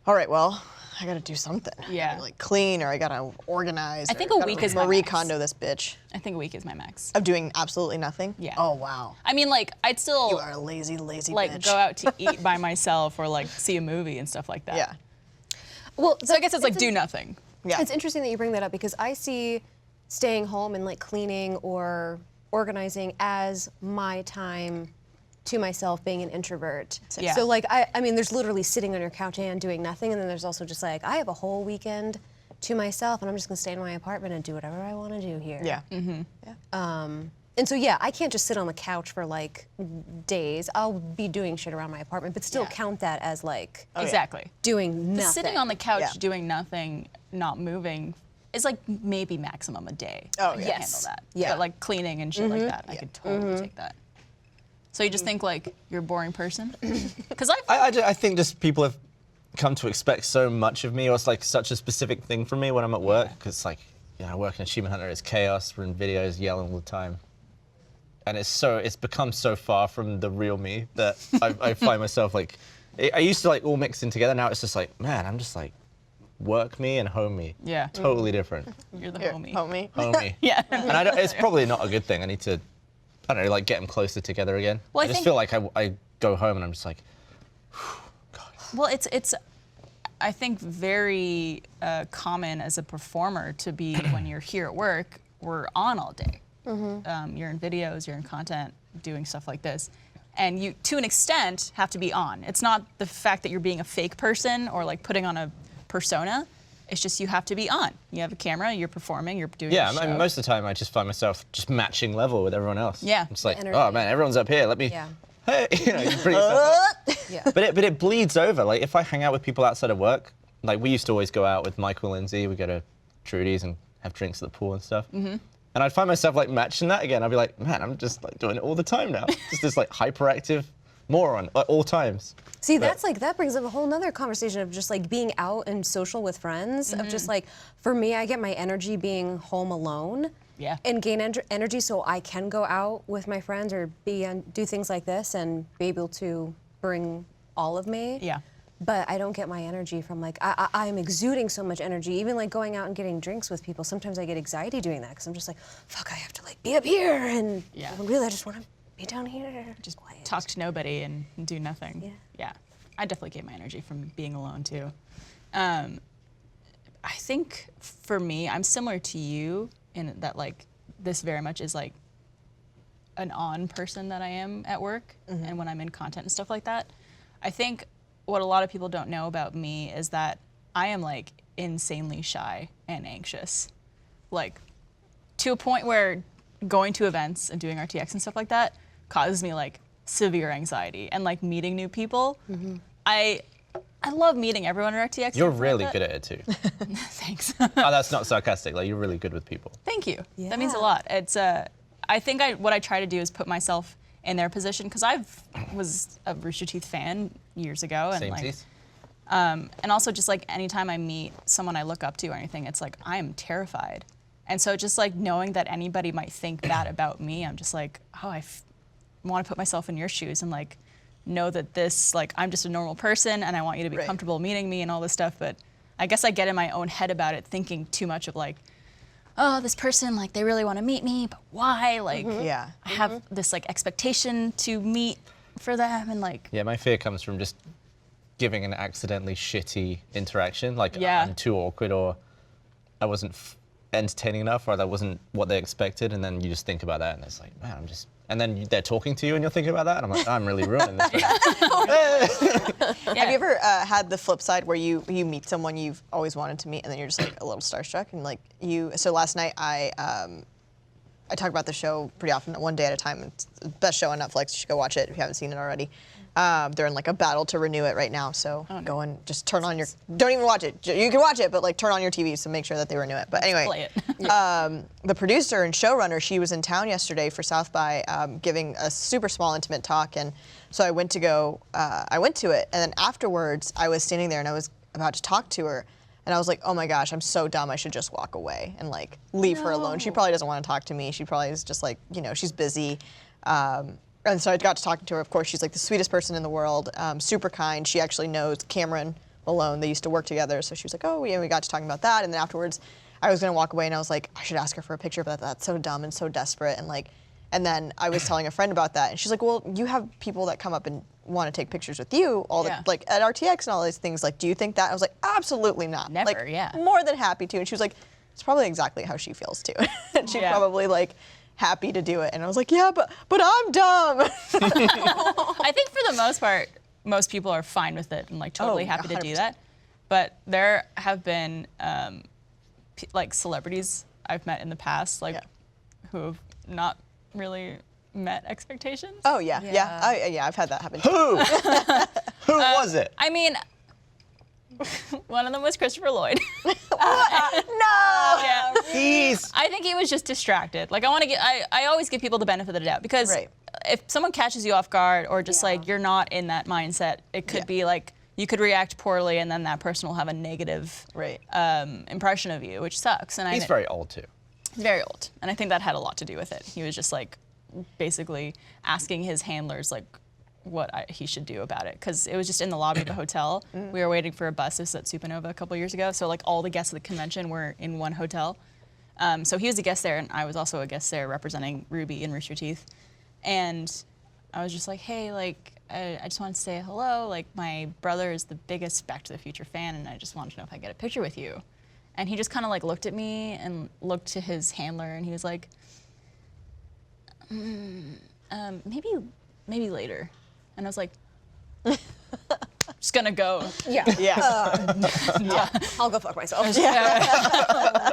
S2: all right, well, I gotta do something.
S4: Yeah.
S2: I gotta, like clean, or I gotta organize.
S4: I think
S2: or
S4: a
S2: gotta
S4: week is my
S2: Marie
S4: max.
S2: Kondo this bitch
S4: I think a week is my max.
S2: of doing absolutely nothing.
S4: Yeah.
S2: Oh wow.
S4: I mean, like I'd
S2: You
S4: still
S2: are a lazy
S4: like
S2: bitch.
S4: go out to eat by myself or like see a movie and stuff like that.
S2: Yeah.
S3: Well,
S4: So I guess it's like do nothing.
S2: Yeah.
S3: It's interesting that you bring that up because I see staying home and like cleaning or organizing as my time to myself, being an introvert.
S4: Yeah.
S3: So like I mean there's literally sitting on your couch and doing nothing, and then there's also just like I have a whole weekend to myself and I'm just gonna stay in my apartment and do whatever I want to do here.
S2: Yeah.
S3: And so yeah, I can't just sit on the couch for like days. I'll be doing shit around my apartment, but still
S2: Yeah.
S3: count that as like
S4: Exactly.
S3: doing nothing.
S4: Sitting on the couch
S2: Yeah.
S4: doing nothing, not moving, is like maybe maximum a day.
S2: Oh,
S4: I could
S2: yeah.
S4: handle that.
S3: Yeah.
S4: But like cleaning and shit like that, I could totally take that. So you just think like you're a boring person? Because
S1: I think just people have come to expect so much of me, or it's like such a specific thing from me when I'm at work. Because like, you know, I work in Achievement Hunter, it's chaos, we're in videos, yelling all the time. And it's become so far from the real me that I find myself like, I used to like all mix in together. Now it's just like, man, I'm just like work me and home me.
S4: Yeah.
S1: Totally different.
S4: you're the
S2: Here,
S4: homie.
S2: homie.
S1: Homie.
S4: Yeah.
S1: And it's probably not a good thing. I need to, I don't know, like get them closer together again.
S4: Well, I
S1: I just
S4: think-
S1: feel like I go home and I'm just like,
S4: Well, it's I think very common as a performer to be when you're here at work, we're on all day. You're in videos, you're in content, doing stuff like this. And you, to an extent, have to be on. It's not the fact that you're being a fake person or like putting on a persona. It's just you have to be on. You have a camera, you're performing, you're doing
S1: yeah,
S4: a show.
S1: I mean, most of the time I just find myself just matching level with everyone else.
S4: Yeah.
S1: It's like,
S3: Energy.
S1: oh man, everyone's up here. Let me,
S3: Yeah.
S1: hey, you know, you bring yourself up.
S3: Yeah.
S1: But it bleeds over. Like if I hang out with people outside of work, like we used to always go out with Michael and Lindsay. We go to Trudy's and have drinks at the pool and stuff.
S4: Mm-hmm.
S1: And I'd find myself like matching that again. I'd be like, man, I'm just like doing it all the time now. Just this like hyperactive moron at all times.
S3: See, that's like, that brings up a whole nother conversation of just like being out and social with friends, of just like, for me, I get my energy being home alone.
S4: Yeah.
S3: And gain energy so I can go out with my friends or do things like this and be able to bring all of me.
S4: Yeah.
S3: But I don't get my energy from like, I'm exuding so much energy, even like going out and getting drinks with people. Sometimes I get anxiety doing that because I'm just like, fuck, I have to like be up here. And
S4: Yeah.
S3: really, I just want to be down here.
S4: Just
S3: quiet.
S4: talk to nobody and do nothing.
S3: Yeah.
S4: Yeah. I definitely get my energy from being alone too. I think for me, I'm similar to you in that like this very much is like an on person that I am at work and when I'm in content and stuff like that. I think what a lot of people don't know about me is that I am like insanely shy and anxious. Like to a point where going to events and doing RTX and stuff like that causes me like severe anxiety and like meeting new people. I love meeting everyone at RTX.
S1: You're really good at it too.
S4: Thanks.
S1: Oh, that's not sarcastic. Like you're really good with people.
S4: Thank you. That means a
S3: Yeah.
S4: lot. It's I think what I try to do is put myself in their position because I was a Rooster Teeth fan years ago and
S1: Same
S4: like
S1: teeth.
S4: and also just like anytime I meet someone I look up to or anything, it's like I am terrified. And so just like knowing that anybody might think that about me, I'm just like, oh, I want to put myself in your shoes and like know that this, like I'm just a normal person and I want you to be
S2: Right.
S4: comfortable meeting me and all this stuff. But I guess I get in my own head about it, thinking too much of like, oh, this person, like they really want to meet me, but why? Like
S2: Yeah.
S4: I have this like expectation to meet for them and like,
S1: Yeah, my fear comes from just giving an accidentally shitty interaction. Like
S4: Yeah.
S1: I'm too awkward or I wasn't entertaining enough or that wasn't what they expected. And then you just think about that and it's like, man, I'm just... And then they're talking to you and you're thinking about that. And I'm like, I'm really ruining this.
S2: Have you ever had the flip side where you meet someone you've always wanted to meet and then you're just like a little starstruck and like so last night I I talk about the show pretty often, one day at a time. It's the best show on Netflix. You should go watch it if you haven't seen it already. They're in like a battle to renew it right now, so go and just turn on your. Don't even watch it. You can watch it, but like turn on your TV to make sure that they renew it. But anyway,
S4: Play it.
S2: the producer and showrunner, she was in town yesterday for South by, giving a super small intimate talk, and so I went to it, and then afterwards I was standing there and I was about to talk to her. And I was like, oh my gosh, I'm so dumb. I should just walk away and like leave her alone. She probably doesn't want to talk to me. She probably is just like, she's busy. And so I got to talking to her. Of course, she's like the sweetest person in the world, super kind. She actually knows Cameron Malone. They used to work together. So she was like, oh, yeah, we got to talking about that. And then afterwards, I was going to walk away and I was like, I should ask her for a picture, but that's so dumb and so desperate. And then I was telling a friend about that. And she's like, well, you have people that come up and want to take pictures with you like at RTX and all these things. Like, do you think that? I was like, absolutely not.
S4: Never,
S2: like,
S4: yeah.
S2: More than happy to. And she was like, it's probably exactly how she feels too. And she's probably like happy to do it. And I was like, yeah, but I'm dumb.
S4: I think for the most part, most people are fine with it and like totally happy to do that. But there have been like celebrities I've met in the past, like who have not really met expectations.
S2: Oh yeah. I've had that happen too.
S1: Who? Who was it?
S4: I mean, one of them was Christopher Lloyd.
S2: No.
S4: Yeah.
S1: He's.
S4: I think he was just distracted. Like I always give people the benefit of the doubt because if someone catches you off guard or just like you're not in that mindset, it could be like you could react poorly and then that person will have a negative impression of you, which sucks. And
S1: He's very old too.
S4: He's very old, and I think that had a lot to do with it. He was just like basically asking his handlers like what he should do about it, because it was just in the lobby of the hotel. We were waiting for a bus. This was at Supernova a couple years ago, so like all the guests of the convention were in one hotel. So he was a guest there, and I was also a guest there representing Ruby and Rooster Teeth. And I was just like, hey, like I just wanted to say hello. Like my brother is the biggest Back to the Future fan, and I just wanted to know if I could get a picture with you. And he just kind of like looked at me and looked to his handler, and he was like, maybe later. And I was like, just gonna go.
S3: Yeah. I'll go fuck myself.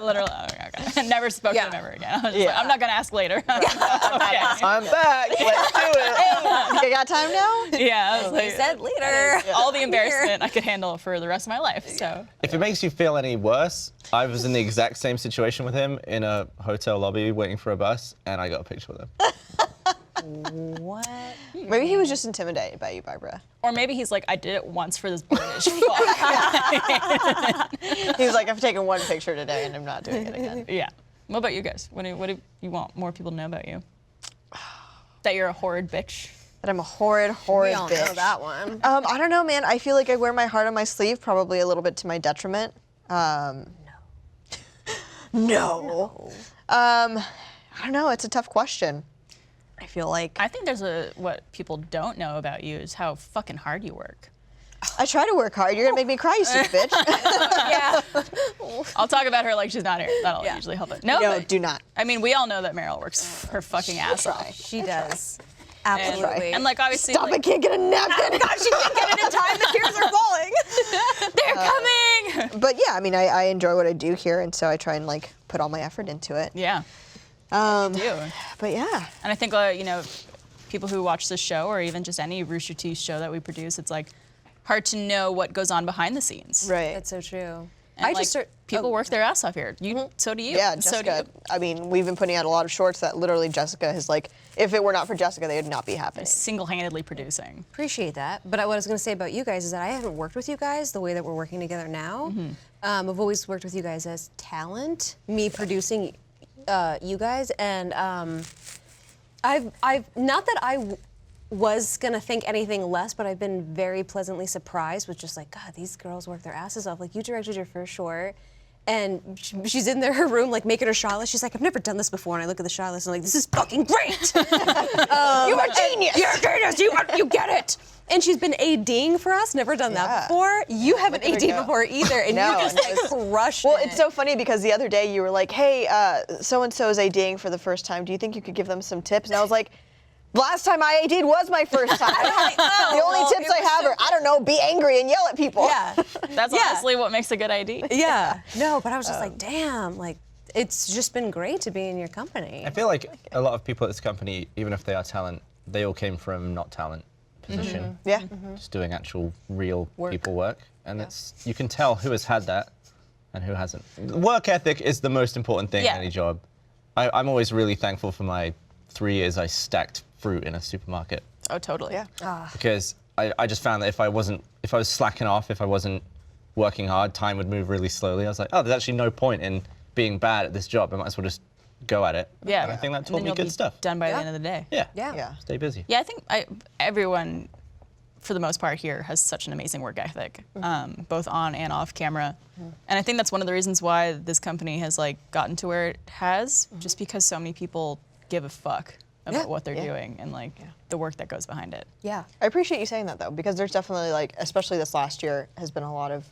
S4: Literally, okay. Never spoke to him ever again. I was just like, I'm not gonna ask later. Okay.
S1: I'm back. Let's do it.
S2: You got time now?
S4: Yeah, I was like,
S3: He said later.
S4: all the embarrassment I could handle for the rest of my life. So
S1: If it makes you feel any worse, I was in the exact same situation with him in a hotel lobby waiting for a bus, and I got a picture with him.
S3: What?
S2: Maybe he was just intimidated by you, Barbara.
S4: or maybe he's like, I did it once for this British fuck.
S2: He was like, I've taken one picture today and I'm not doing it again.
S4: Yeah. What about you guys? What do you want more people to know about you? That you're a horrid bitch.
S2: That I'm a horrid
S3: We all
S2: bitch.
S3: know that one.
S2: I don't know, man. I feel like I wear my heart on my sleeve, probably a little bit to my detriment. No. I don't know. It's a tough question. I feel like
S4: I think there's what people don't know about you is how fucking hard you work.
S2: I try to work hard. You're gonna make me cry, you stupid bitch.
S3: Yeah.
S4: I'll talk about her like she's not here. That'll usually help it. No,
S2: No,
S4: but-
S2: do not.
S4: I mean, we all know that Meryl works her fucking ass off.
S3: She does.
S4: And,
S3: Absolutely.
S4: and like obviously,
S2: Stop! I
S4: like,
S2: can't get a napkin.
S3: God, she can't get it in time. The tears are falling.
S4: they're coming.
S2: But yeah, I mean, I enjoy what I do here, and so I try and like put all my effort into it.
S4: Yeah,
S2: Um,
S4: you do.
S2: But yeah,
S4: And I think people who watch this show or even just any Rooster Teeth show that we produce, it's like hard to know what goes on behind the scenes.
S2: right.
S3: That's so true.
S4: And, people work their ass off here. So do you.
S2: Yeah,
S4: So do
S2: Jessica.
S4: you.
S2: I mean, we've been putting out a lot of shorts that literally Jessica has like, if it were not for Jessica, they would not be happening.
S4: Single-handedly producing.
S3: Appreciate that. But what I was going to say about you guys is that I haven't worked with you guys the way that we're working together now. I've always worked with you guys as talent, me producing you guys, and I've not that I was gonna think anything less, but I've been very pleasantly surprised with just like, God, these girls work their asses off. Like, you directed your first short, and she's in her room like making her shot list. She's like, I've never done this before, and I look at the shot list and I'm like, this is fucking great. You're a genius. You're a genius. You get it. And she's been ADing for us. Never done that before. You haven't
S2: Look at her
S3: AD'd
S2: go.
S3: before either, and
S2: No,
S3: you just like crushed
S2: Well,
S3: it.
S2: it's so funny because the other day you were like, hey, so-and-so is ADing for the first time. Do you think you could give them some tips? And I was like, last time I AD'd was my first time. The only tips I have are, I don't know, be angry and yell at people.
S3: Yeah.
S4: That's honestly what makes a good ID.
S3: Yeah. No, but I was just like, damn, like, it's just been great to be in your company.
S1: I feel like a lot of people at this company, even if they are talent, they all came from not talent position.
S2: Yeah.
S1: Just doing actual real
S3: Work.
S1: people work. And it's you can tell who has had that and who hasn't. Work ethic is the most important thing in any job. I'm always really thankful for my 3 years I stacked fruit in a supermarket.
S4: Oh, totally.
S2: Yeah.
S1: Because I just found that if I was slacking off, if I wasn't working hard, time would move really slowly. I was like, oh, there's actually no point in being bad at this job. I might as well just go at it.
S4: Yeah.
S1: And I think that
S4: And
S1: taught
S4: then
S1: me
S4: you'll
S1: good
S4: be
S1: stuff.
S4: Done by the end of the day.
S1: Yeah.
S2: Yeah.
S1: Stay busy.
S4: Yeah, I think everyone, for the most part here, has such an amazing work ethic, both on and off camera. And I think that's one of the reasons why this company has like gotten to where it has, just because so many people give a fuck about what they're doing and like the work that goes behind it.
S3: Yeah.
S2: I appreciate you saying that though, because there's definitely like, especially this last year, has been a lot of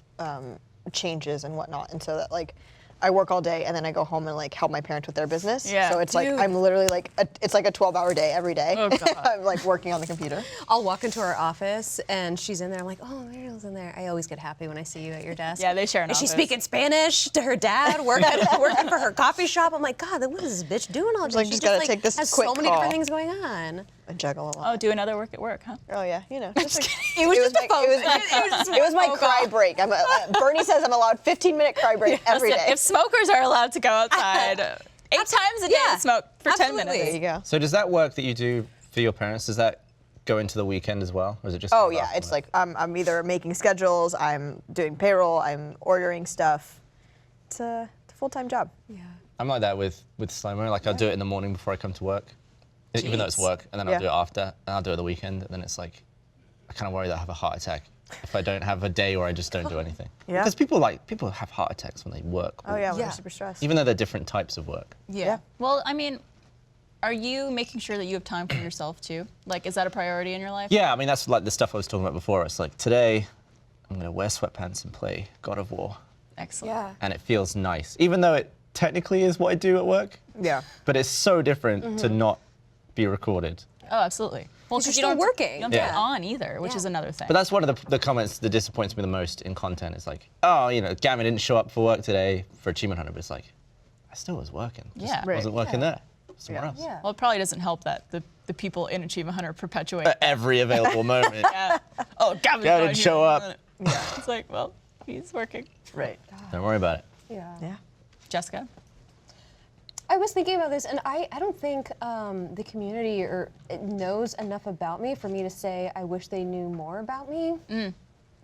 S2: changes and whatnot, and so that like I work all day and then I go home and like help my parents with their business.
S4: Yeah.
S2: So it's like I'm literally like it's like a 12-hour day every day.
S4: Oh, God.
S2: I'm like working on the computer.
S3: I'll walk into our office and she's in there. I'm like, oh, Mariel's in there. I always get happy when I see you at your desk.
S4: Yeah, they share an
S3: Is she
S4: office.
S3: speaking Spanish to her dad, working for her coffee shop? I'm like, God, what is this bitch doing all day?
S2: like,
S3: She
S2: just gotta take this
S3: has
S2: quick
S3: so many
S2: call.
S3: different things going on.
S2: I juggle a lot.
S4: Oh, do another work at work, huh?
S2: Oh yeah, you know.
S3: It was just a phone
S2: It was my cry break. Bernie says I'm allowed 15-minute cry break every day.
S4: If smokers are allowed to go outside 8 times a day to smoke for 10
S3: absolutely.
S4: minutes.
S2: There you go.
S1: So does that work that you do for your parents, does that go into the weekend as well? Or is it just
S2: Oh
S1: kind of
S2: yeah,
S1: after
S2: it's
S1: work?
S2: like I'm either making schedules, I'm doing payroll, I'm ordering stuff. It's a full-time job.
S3: Yeah.
S1: I'm like that with slow-mo. Like I'll do it in the morning before I come to work, even though it's work, and then I'll
S2: Yeah.
S1: do it after, and I'll do it the weekend, and then it's like, I kind of worry that I have a heart attack if I don't have a day where I just don't do anything.
S2: Yeah.
S1: Because people have heart attacks when they work.
S2: Oh yeah, when
S3: Yeah.
S2: you're super stressed.
S1: Even though they're different types of work.
S2: Yeah.
S4: Well, I mean, are you making sure that you have time for yourself too? Like, is that a priority in your life?
S1: Yeah, I mean that's like the stuff I was talking about before. It's like today, I'm gonna wear sweatpants and play God of War,
S4: Excellent.
S3: Yeah.
S1: and it feels nice, even though it technically is what I do at work.
S2: Yeah.
S1: But it's so different to not be recorded.
S4: Oh, absolutely. Well, 'cause
S3: you're
S4: you
S3: still
S4: don't
S3: working.
S4: You don't have to
S1: Yeah.
S4: be on either, which
S3: Yeah.
S4: is another thing.
S1: But that's one of the comments that disappoints me the most in content. Is like, oh, you know, Gavin didn't show up for work today for Achievement Hunter, but it's like, I still was working. Just
S4: Yeah. Right.
S1: wasn't working there. Somewhere
S2: Yeah.
S1: else.
S3: Yeah.
S4: Well, it probably doesn't help that the people in Achievement Hunter perpetuate.
S1: At every available moment.
S4: Yeah. Oh, Gavin's
S1: Gavin
S4: not
S1: didn't
S4: here.
S1: show up.
S2: Yeah.
S4: It's like, well, he's working.
S2: Right.
S1: Don't worry about it.
S3: Yeah.
S2: Yeah.
S4: Jessica?
S3: I was thinking about this, and I don't think the community knows enough about me for me to say I wish they knew more about me.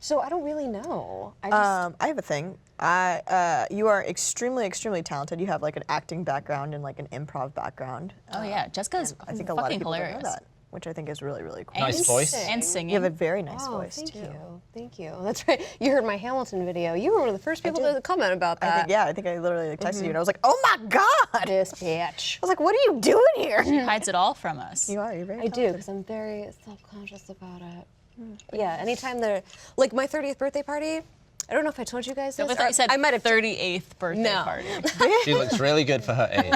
S3: So I don't really know.
S2: I have a thing. You are extremely, extremely talented. You have like an acting background and like an improv background.
S4: Oh yeah, Jessica's
S2: I think a lot of
S4: fucking
S2: people
S4: hilarious.
S2: don't know that, which I think is really, really cool.
S1: Nice voice.
S4: And singing.
S2: You have a very nice
S3: Oh,
S2: voice
S3: thank
S2: too.
S3: you. Thank you. That's right. You heard my Hamilton video. You were one of the first people
S2: did.
S3: to comment about that.
S2: I think I literally like, texted you and I was like, oh my God!
S3: This bitch.
S2: I was like, what are you doing here?
S4: She hides it all from us.
S2: You're very
S3: I do,
S2: talented.
S3: because I'm very self-conscious about it. Yeah, anytime they're, like my 30th birthday party, I don't know if I told you guys this.
S4: I thought you said
S3: I might have
S4: 38th birthday
S3: No.
S4: party.
S1: She looks really good for her age.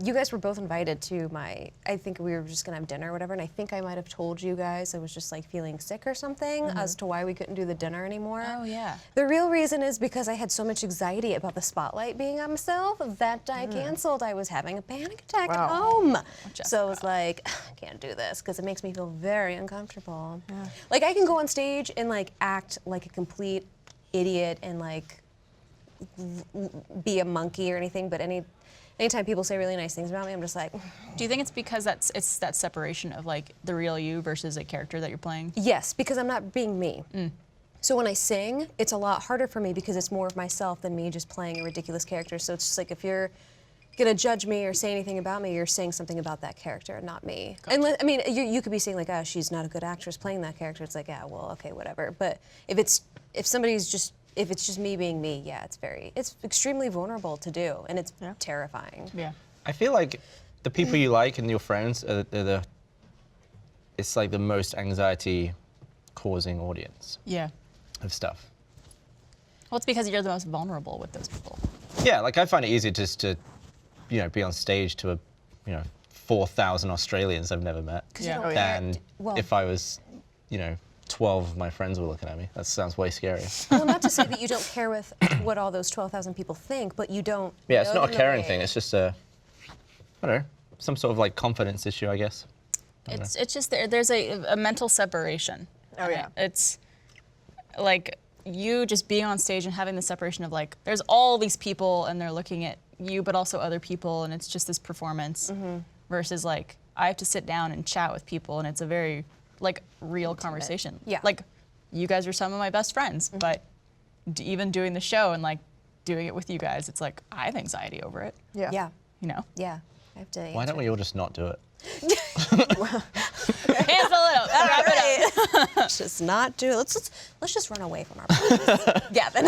S3: You guys were both invited to I think we were just gonna have dinner or whatever, and I think I might have told you guys I was just like feeling sick or something as to why we couldn't do the dinner anymore.
S4: Oh, yeah.
S3: The real reason is because I had so much anxiety about the spotlight being on myself that I canceled. I was having a panic attack at
S2: Wow.
S3: home.
S4: Jessica.
S3: So I was like, I can't do this because it makes me feel very uncomfortable. Like I can go on stage and like act like a complete idiot and like be a monkey or anything, but anytime people say really nice things about me, I'm just like,
S4: Do you think it's because it's that separation of like the real you versus a character that you're playing?
S3: yes, because I'm not being me. So when I sing, it's a lot harder for me because it's more of myself than me just playing a ridiculous character. So it's just like if you're gonna judge me or say anything about me, you're saying something about that character, not me. And I mean, you could be saying like, oh, she's not a good actress playing that character. It's like, yeah, well, okay, whatever. But if it's just me being me, yeah, it's extremely vulnerable to do, and it's terrifying.
S4: Yeah.
S1: I feel like the people you like and your friends are it's like the most anxiety causing audience
S4: Yeah.
S1: of stuff.
S4: Well, it's because you're the most vulnerable with those people.
S1: Yeah, like I find it easier just to, you know, be on stage to 4,000 Australians I've never met
S4: Yeah.
S3: don't
S1: than
S3: well-
S1: if I was, you know, 12 of my friends were looking at me. That sounds way scary.
S3: Well, not to say that you don't care with what all those 12,000 people think, but you don't.
S1: Yeah, it's
S3: know
S1: not a
S3: them
S1: caring
S3: the
S1: thing.
S3: way-
S1: It's just I don't know, some sort of like confidence issue, I guess.
S4: It's just there's a mental separation.
S2: Oh, yeah.
S4: It's like you just being on stage and having the separation of like there's all these people and they're looking at you, but also other people, and it's just this performance versus like I have to sit down and chat with people, and it's a very like real conversation.
S3: Yeah.
S4: Like you guys are some of my best friends, but even doing the show and like doing it with you guys, it's like I have anxiety over it.
S2: Yeah.
S3: Yeah.
S4: You know.
S3: Yeah. I have to.
S1: Why don't we all just not do it?
S4: Hands a little. Wrap it up.
S3: Let's just not do it. Let's just run away from our problems.
S4: Gavin.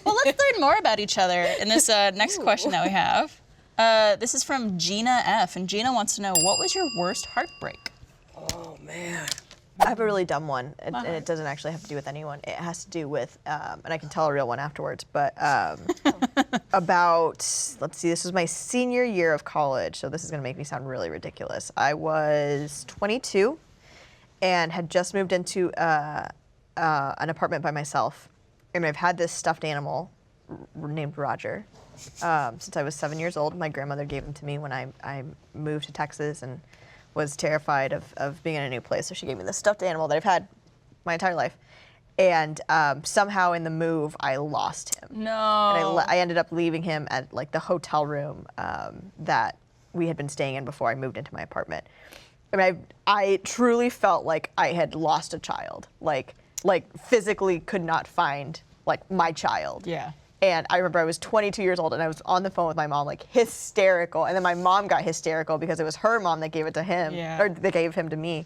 S4: Well, let's learn more about each other in this next question that we have. This is from Gina F. And Gina wants to know, what was your worst heartbreak?
S3: Oh man.
S2: I have a really dumb one, and it doesn't actually have to do with anyone. It has to do with, and I can tell a real one afterwards, but about, let's see, this was my senior year of college, so this is going to make me sound really ridiculous. I was 22 and had just moved into an apartment by myself, and I've had this stuffed animal named Roger since I was 7 years old. My grandmother gave him to me when I moved to Texas and was terrified of being in a new place, so she gave me this stuffed animal that I've had my entire life. And somehow in the move, I lost him.
S4: No.
S2: And I ended up leaving him at like the hotel room that we had been staying in before I moved into my apartment. I mean, I truly felt like I had lost a child, like physically could not find like my child.
S4: Yeah.
S2: And I remember I was 22 years old and I was on the phone with my mom, like hysterical. And then my mom got hysterical because it was her mom that gave it to him,
S4: Yeah.
S2: or they gave him to me.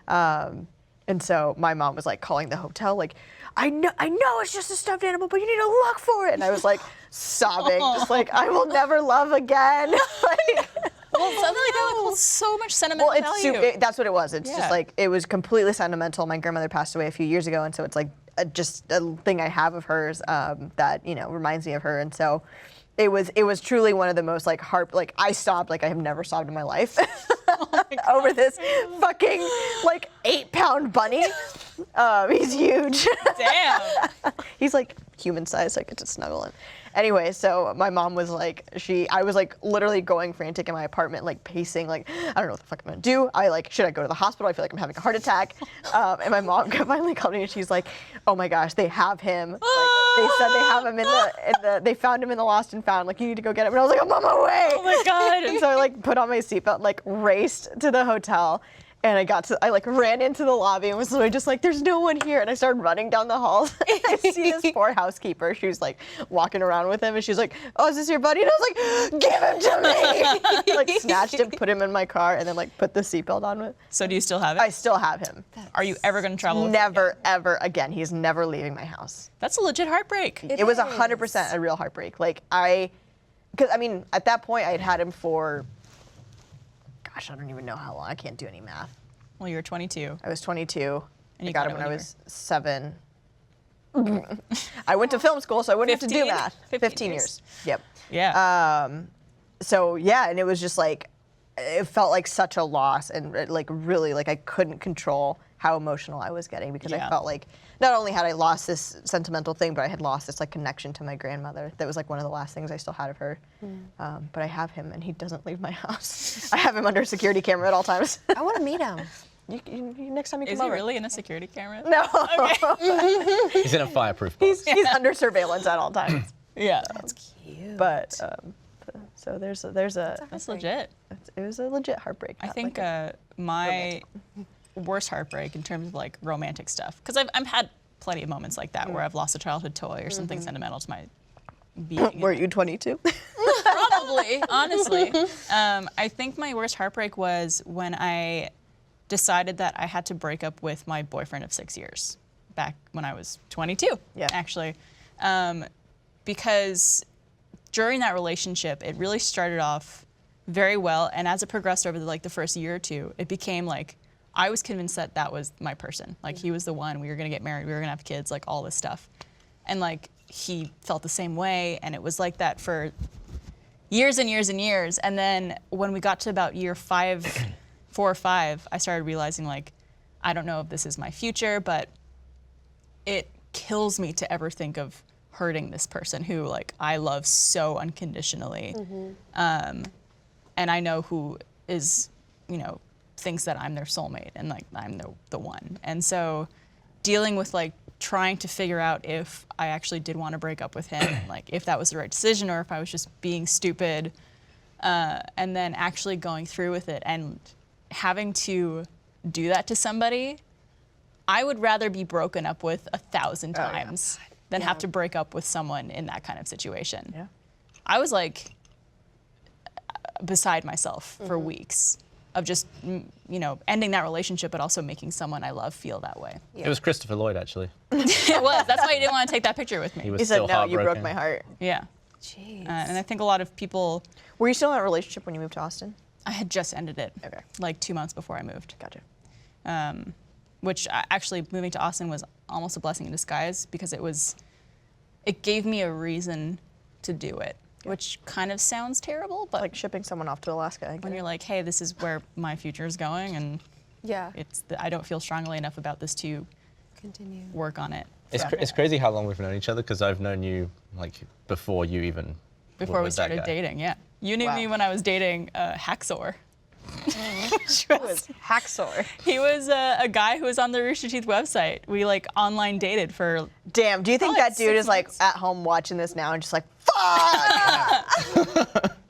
S2: And so my mom was like calling the hotel, like, I know it's just a stuffed animal, but you need to look for it. And I was like sobbing, just like, I will never love again. Like,
S4: Well, something like that would hold so much sentimental value.
S2: that's what it was. It's
S4: Yeah.
S2: just like, it was completely sentimental. My grandmother passed away a few years ago, and so it's like just a thing I have of hers that, reminds me of her. And so it was truly one of the most like I sobbed like I have never sobbed in my life over this fucking like 8-pound bunny. He's huge.
S4: Damn.
S2: He's like human size, so I get to snuggle him. Anyway, so my mom was like, I was like literally going frantic in my apartment, like pacing, like, I don't know what the fuck I'm gonna do. Should I go to the hospital? I feel like I'm having a heart attack. And my mom finally called me and she's like, oh my gosh, they have him. Like, they said they have him they found him in the lost and found, like, you need to go get him. And I was like, I'm on my way.
S4: Oh my God.
S2: And so I like put on my seatbelt, like raced to the hotel. And I like ran into the lobby and was literally just like, there's no one here. And I started running down the halls. I see this poor housekeeper. She was like walking around with him and she's like, oh, is this your buddy? And I was like, give him to me. Like snatched him, put him in my car, and then like put the seatbelt on with.
S4: So do you still have it?
S2: I still have him.
S4: Are you ever going to travel with him
S2: Never,
S4: again?
S2: ever again. He's never leaving my house.
S4: That's a legit heartbreak.
S2: It was 100% a real heartbreak. Like because I mean, at that point I had him for, gosh, I don't even know how long. I can't do any math.
S4: Well, you were 22.
S2: I was 22.
S4: And
S2: I
S4: you
S2: got
S4: got
S2: him
S4: it
S2: when I
S4: when you
S2: was 7. I went to film school, so I wouldn't have to do
S4: 15?
S2: math. 15 years. Yep.
S4: Yeah.
S2: So yeah, and it was just like, it felt like such a loss, and like really like I couldn't control how emotional I was getting because
S4: Yeah.
S2: I felt like not only had I lost this sentimental thing, but I had lost this like connection to my grandmother. That was like one of the last things I still had of her. But I have him, and he doesn't leave my house. I have him under a security camera at all times.
S3: I want to meet him.
S2: You next time you come
S4: Is he
S2: over.
S4: really in a security camera?
S2: No.
S1: He's in a fireproof box.
S2: He's under surveillance at all times.
S4: Yeah.
S3: Cute.
S2: But so there's a
S4: That's legit.
S2: it was a legit heartbreak.
S4: I
S2: not
S4: think
S2: like
S4: my worst heartbreak in terms of like romantic stuff, because I've had plenty of moments like that where I've lost a childhood toy or something sentimental to my being.
S2: were you 22?
S4: Probably, honestly. I think my worst heartbreak was when I decided that I had to break up with my boyfriend of 6 years back when I was 22,
S2: Yeah.
S4: actually. Because during that relationship, it really started off very well, and as it progressed over the first year or two, it became like I was convinced that that was my person. Like he was the one. We were gonna get married. We were gonna have kids. Like all this stuff, and like he felt the same way, and it was like that for years and years and years. And then when we got to about year 4 or 5, I started realizing like I don't know if this is my future, but it kills me to ever think of hurting this person who like I love so unconditionally. And I know who is, you know, thinks that I'm their soulmate and like I'm the one. And so dealing with like trying to figure out if I actually did want to break up with him, like if that was the right decision or if I was just being stupid, and then actually going through with it and having to do that to somebody, I would rather be broken up with 1,000 times than have to break up with someone in that kind of situation.
S2: Yeah.
S4: I was like beside myself for weeks of just, you know, ending that relationship, but also making someone I love feel that way.
S1: It was Christopher Lloyd, actually.
S4: It was. That's why he didn't want to take that picture with
S1: He
S4: me.
S1: was
S2: He said,
S1: still
S2: no, you broke
S1: heartbroken.
S2: my heart.
S4: Yeah.
S3: Jeez.
S4: And I think a lot of people,
S2: Were you still in a relationship when you moved to Austin?
S4: I had just ended it
S2: Okay.
S4: like 2 months before I moved.
S2: Gotcha.
S4: Which actually moving to Austin was almost a blessing in disguise because it gave me a reason to do it, which kind of sounds terrible, but
S2: Like shipping someone off to Alaska. I
S4: when
S2: get
S4: you're
S2: it.
S4: like, hey, this is where my future is going, and
S3: Yeah.
S4: I don't feel strongly enough about this to
S3: Continue.
S4: work on it.
S1: It's crazy how long we've known each other because I've known you like before you even
S4: Before
S1: were
S4: we
S1: with that
S4: started
S1: guy.
S4: dating, yeah. You knew
S2: Wow.
S4: me when I was dating Haxor.
S2: It was Haxor.
S4: He was a guy who was on the Rooster Teeth website. We like online dated for.
S2: Damn, do you think
S4: Probably
S2: that dude
S4: 6
S2: is like
S4: months.
S2: at home watching this now and just like, fuck?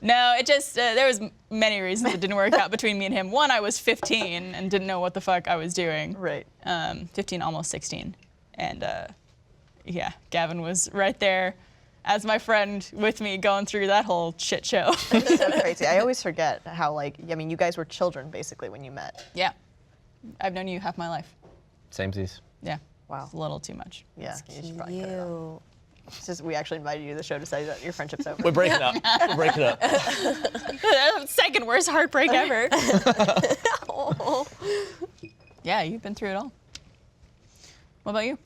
S4: No, it just there was many reasons it didn't work out between me and him. One, I was 15 and didn't know what the fuck I was doing.
S2: Right.
S4: 15, almost 16, and yeah, Gavin was right there as my friend with me going through that whole shit show.
S2: It's so crazy. I always forget how like, I mean, you guys were children basically when you met.
S4: Yeah, I've known you half my life.
S1: Samesies.
S4: Yeah.
S2: Wow.
S4: It's a little too much.
S2: Yeah, you should probably cut it off.
S3: You.
S2: It's just, we actually invited you to the show to say that your friendship's over.
S1: We're breaking up. We're breaking up.
S4: Second worst heartbreak ever. Yeah, you've been through it all. What about you?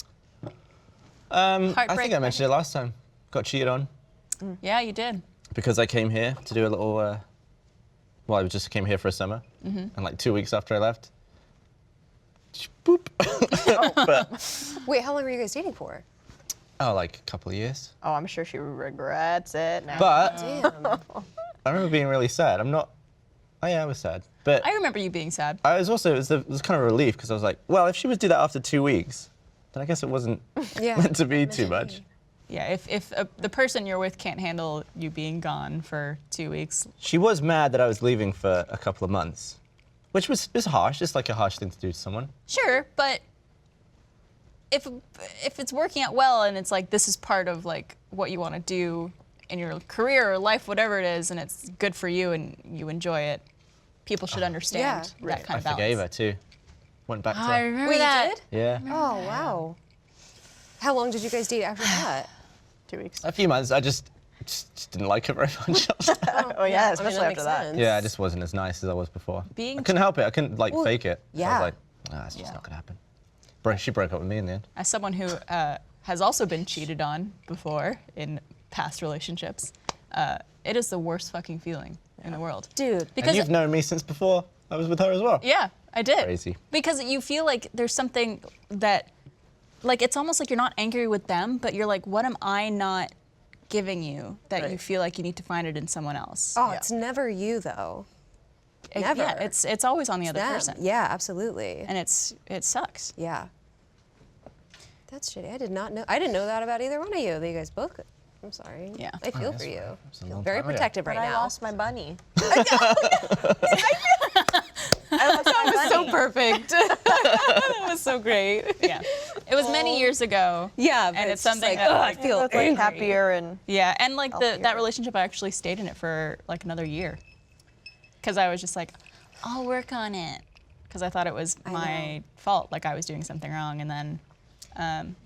S1: I
S4: Heartbreak.
S1: think I mentioned it last time. Got cheated on
S4: Yeah, you did.
S1: because I came here to do a little. Well, I just came here for a summer, and like 2 weeks after I left, boop. But
S3: Wait, how long were you guys dating for?
S1: like a couple of years.
S2: Oh, I'm sure she regrets it now.
S1: But
S3: Damn.
S1: I remember being really sad. I'm not. Oh yeah, I was sad. But
S4: I remember you being sad.
S1: I was also it was kind of a relief because I was like, well, if she would do that after 2 weeks, then I guess it wasn't
S3: Yeah.
S1: meant to be too much.
S4: Yeah, if the person you're with can't handle you being gone for 2 weeks.
S1: She was mad that I was leaving for a couple of months, which was harsh. It's like a harsh thing to do to someone.
S4: Sure, but if it's working out well and it's like this is part of like what you want to do in your career or life, whatever it is, and it's good for you and you enjoy it, people should understand
S3: Yeah.
S4: that kind
S1: I
S4: of balance.
S1: forgave her too. Went back to
S4: I remember
S3: Wait,
S4: that.
S3: you did?
S1: yeah,
S3: Oh, wow. How long did you guys date after that?
S2: 2 weeks.
S1: a few months. I just didn't like her very much.
S2: Oh yeah,
S3: I mean,
S2: especially
S3: that
S2: after
S3: makes
S2: that.
S3: sense.
S1: Yeah, I just wasn't as nice as I was before.
S4: Being-
S1: I couldn't help it. I couldn't like
S3: Well,
S1: fake it. I
S3: yeah.
S1: was like, it's just not gonna happen. She broke up with me in the end.
S4: As someone who has also been cheated on before in past relationships, it is the worst fucking feeling in the world.
S3: Dude.
S1: And
S4: Because
S1: you've known me since before I was with her as well.
S4: yeah, I did.
S1: Crazy.
S4: Because you feel like there's something that, like, it's almost like you're not angry with them, but you're like, what am I not giving you that you
S2: Right.
S4: feel like you need to find it in someone else?
S3: Oh,
S2: Yeah.
S3: it's never you, though.
S4: Yeah,
S3: never.
S4: it's always on the other
S3: Them.
S4: person.
S3: Yeah, absolutely.
S4: And it sucks.
S3: Yeah. That's shitty. I did not know. I didn't know that about either one of you. That you guys both. I'm sorry.
S4: Yeah.
S3: I feel
S1: that's
S3: for you.
S1: fine. It's a
S3: Feel
S1: long
S3: very
S1: time ago.
S3: protective
S2: But
S3: right
S2: I
S3: now.
S2: lost my bunny.
S3: That was so perfect. that was so great.
S4: Yeah. It was many years ago.
S3: Yeah, but
S4: And it's
S3: just
S4: something
S3: like,
S4: that,
S3: ugh, I
S4: like,
S3: feel
S2: It's like
S3: angry.
S2: happier and
S4: Yeah, and like that
S2: hear it.
S4: relationship, I actually stayed in it for like another year. Because I was just like, I'll work on it. Because I thought it was my fault, like I was doing something wrong. And then
S3: And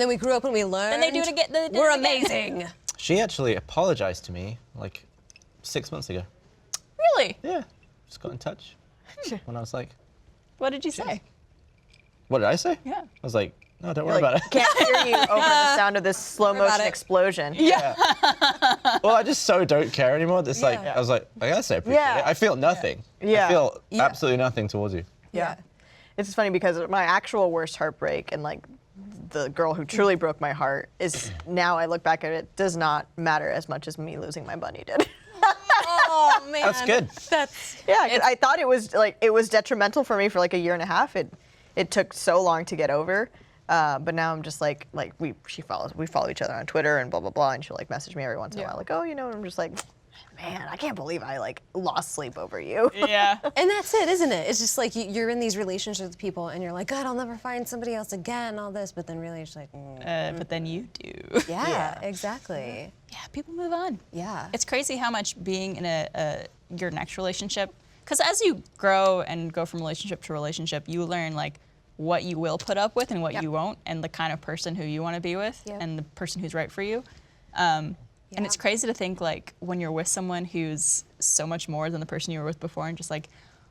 S3: then we grew up and we learned.
S4: Then they do it again. They do
S3: We're
S4: it again.
S3: amazing.
S1: She actually apologized to me like 6 months ago.
S4: Really?
S1: Yeah, just got in touch when I was like,
S4: What did you say?
S1: what did I say?
S4: Yeah.
S1: I was like, no, don't worry
S2: like,
S1: about it.
S2: can't hear you over the sound of this slow
S3: about
S2: motion
S3: it.
S2: explosion.
S1: Yeah. Well, I just so don't care anymore. It's like
S3: Yeah.
S1: I was like, I guess I appreciate
S2: Yeah.
S1: it. I feel nothing.
S2: Yeah.
S1: I feel
S3: Yeah.
S1: absolutely nothing towards you.
S2: Yeah. It's funny because my actual worst heartbreak and like the girl who truly broke my heart is now I look back at it, does not matter as much as me losing my bunny did.
S3: Oh man.
S1: That's good.
S3: That's
S2: Yeah, 'cause I thought it was detrimental for me for like a year and a half. It took so long to get over. But now I'm just like we follow each other on Twitter and blah blah blah, and she'll like message me every once in a while like, oh, and I'm just like, man, I can't believe I like lost sleep over you.
S4: Yeah.
S3: And that's it, isn't it? It's just like you're in these relationships with people, and you're like, God, I'll never find somebody else again, all this, but then really you're just like,
S4: But then you do.
S3: yeah, exactly.
S4: Yeah, people move on.
S3: Yeah.
S4: It's crazy how much being in your next relationship, because as you grow and go from relationship to relationship, you learn like what you will put up with and what you won't, and the kind of person who you want to be with, and the person who's right for you. And it's crazy to think like when you're with someone who's so much more than the person you were with before, and just like,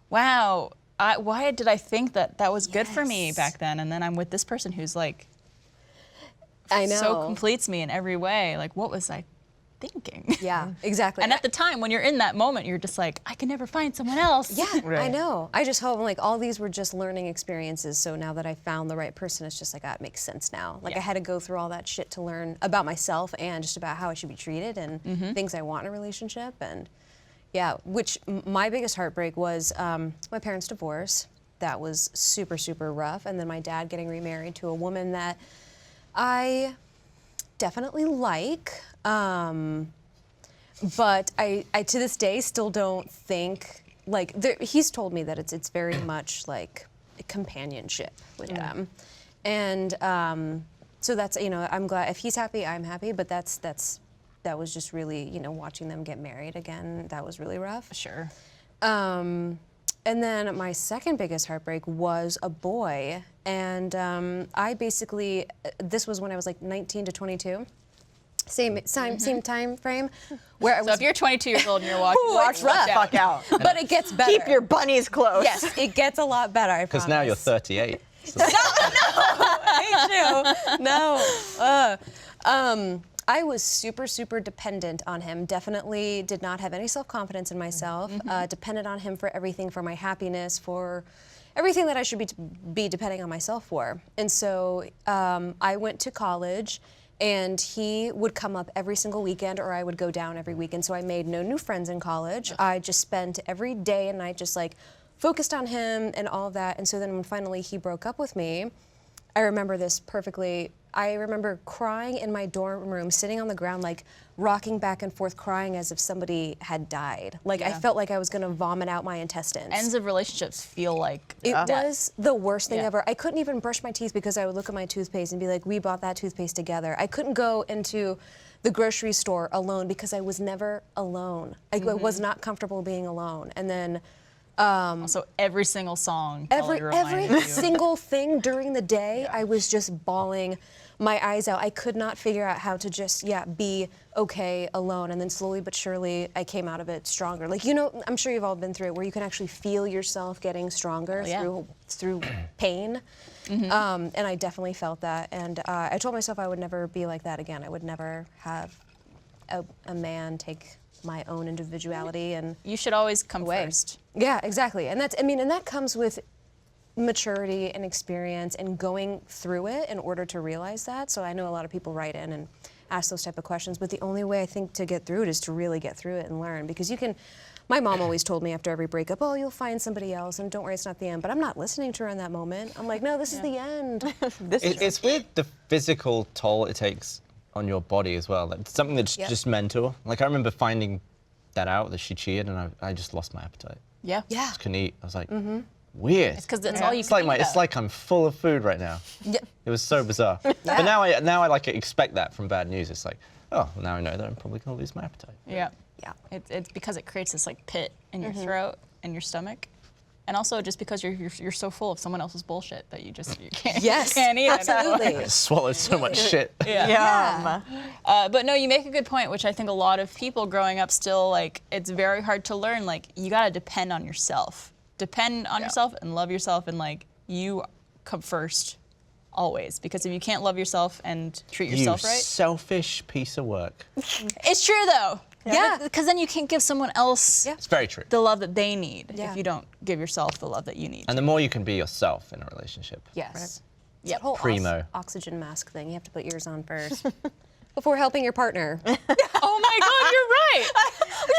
S4: wow, why did I think that was good for me back then? And then I'm with this person who's like,
S3: I know.
S4: so completes me in every way. Like, what was I thinking?
S3: Yeah, exactly.
S4: And at the time, when you're in that moment, you're just like, I can never find someone else.
S3: Yeah, I
S2: Right.
S3: know. I just hope like all these were just learning experiences. So now that I found the right person, it's just like, it makes sense now. Like I had to go through all that shit to learn about myself and just about how I should be treated and things I want in a relationship. And yeah, which my biggest heartbreak was my parents' divorce. That was super, super rough. And then my dad getting remarried to a woman that I definitely like. But I to this day still don't think like he's told me that it's very much like a companionship with them, and so that's I'm glad if he's happy I'm happy. But that was just really watching them get married again, that was really rough.
S4: Sure.
S3: And then my second biggest heartbreak was a boy, and I basically this was when I was like 19 to 22. Same time frame, where I was.
S4: So if you're 22 years old and you're watching,
S2: Watch the fuck out.
S3: but it gets better.
S2: Keep your bunnies close.
S3: Yes, it gets a lot better. I
S1: Because now you're 38. So
S3: No. I was super, super dependent on him. Definitely did not have any self-confidence in myself. Dependent on him for everything, for my happiness, for everything that I should be depending on myself for. And so I went to college, and he would come up every single weekend, or I would go down every weekend. So I made no new friends in college. I just spent every day and night just like focused on him and all of that. And so then when finally he broke up with me, I remember this perfectly. I remember crying in my dorm room, sitting on the ground, like rocking back and forth, crying as if somebody had died. Like I felt like I was gonna vomit out my intestines.
S4: ends of relationships feel like
S3: It
S4: death.
S3: was the worst thing
S4: Yeah.
S3: ever. I couldn't even brush my teeth because I would look at my toothpaste and be like, we bought that toothpaste together. I couldn't go into the grocery store alone because I was never alone. I was not comfortable being alone. And then
S4: So every single song probably
S3: every
S4: reminded you.
S3: single thing during the day, I was just bawling my eyes out. I could not figure out how to just be okay alone. And then slowly but surely I came out of it stronger. Like I'm sure you've all been through it where you can actually feel yourself getting stronger through pain. And I definitely felt that. And I told myself I would never be like that again. I would never have a man take my own individuality and
S4: You should always come
S3: away.
S4: first.
S3: Yeah, exactly. And that comes with maturity and experience and going through it in order to realize that. So I know a lot of people write in and ask those type of questions, but the only way I think to get through it is to really get through it and learn. Because my mom always told me after every breakup, oh, you'll find somebody else and don't worry, it's not the end. But I'm not listening to her in that moment. I'm like, no, this is the end.
S1: it's weird the physical toll it takes on your body as well. Like, it's something that's just mental. Like I remember finding that out that she cheated, and I just lost my appetite.
S4: Yeah.
S3: Yeah.
S1: Just couldn't eat. I was like, weird.
S4: It's because that's all you
S1: It's
S4: can
S1: like
S4: think
S1: it's
S4: about.
S1: like I'm full of food right now.
S3: Yeah.
S1: It was so bizarre. But now I like expect that from bad news. It's like, oh, well, now I know that I'm probably gonna lose my appetite.
S4: Yeah.
S3: Yeah.
S4: It's because it creates this like pit in your throat and your stomach. And also just because you're so full of someone else's bullshit that you can't,
S3: Yes,
S4: can't eat it.
S3: absolutely.
S1: I swallowed so much shit.
S2: Yeah.
S4: But no, you make a good point, which I think a lot of people growing up still like, it's very hard to learn. Like, you gotta depend on yourself. Depend on yourself and love yourself, and like, you come first always. Because if you can't love yourself and treat yourself
S1: You
S4: right.
S1: selfish piece of work.
S4: It's true though.
S3: Yeah.
S4: Because then you can't give someone else
S1: It's very true.
S4: the love that they need
S3: Yeah.
S4: if you don't give yourself the love that you need.
S1: And the more you can be yourself in a relationship,
S3: Yes. Yeah, whole
S1: Primo.
S3: oxygen mask thing. You have to put yours on first before helping your partner.
S4: Oh my God, you're right.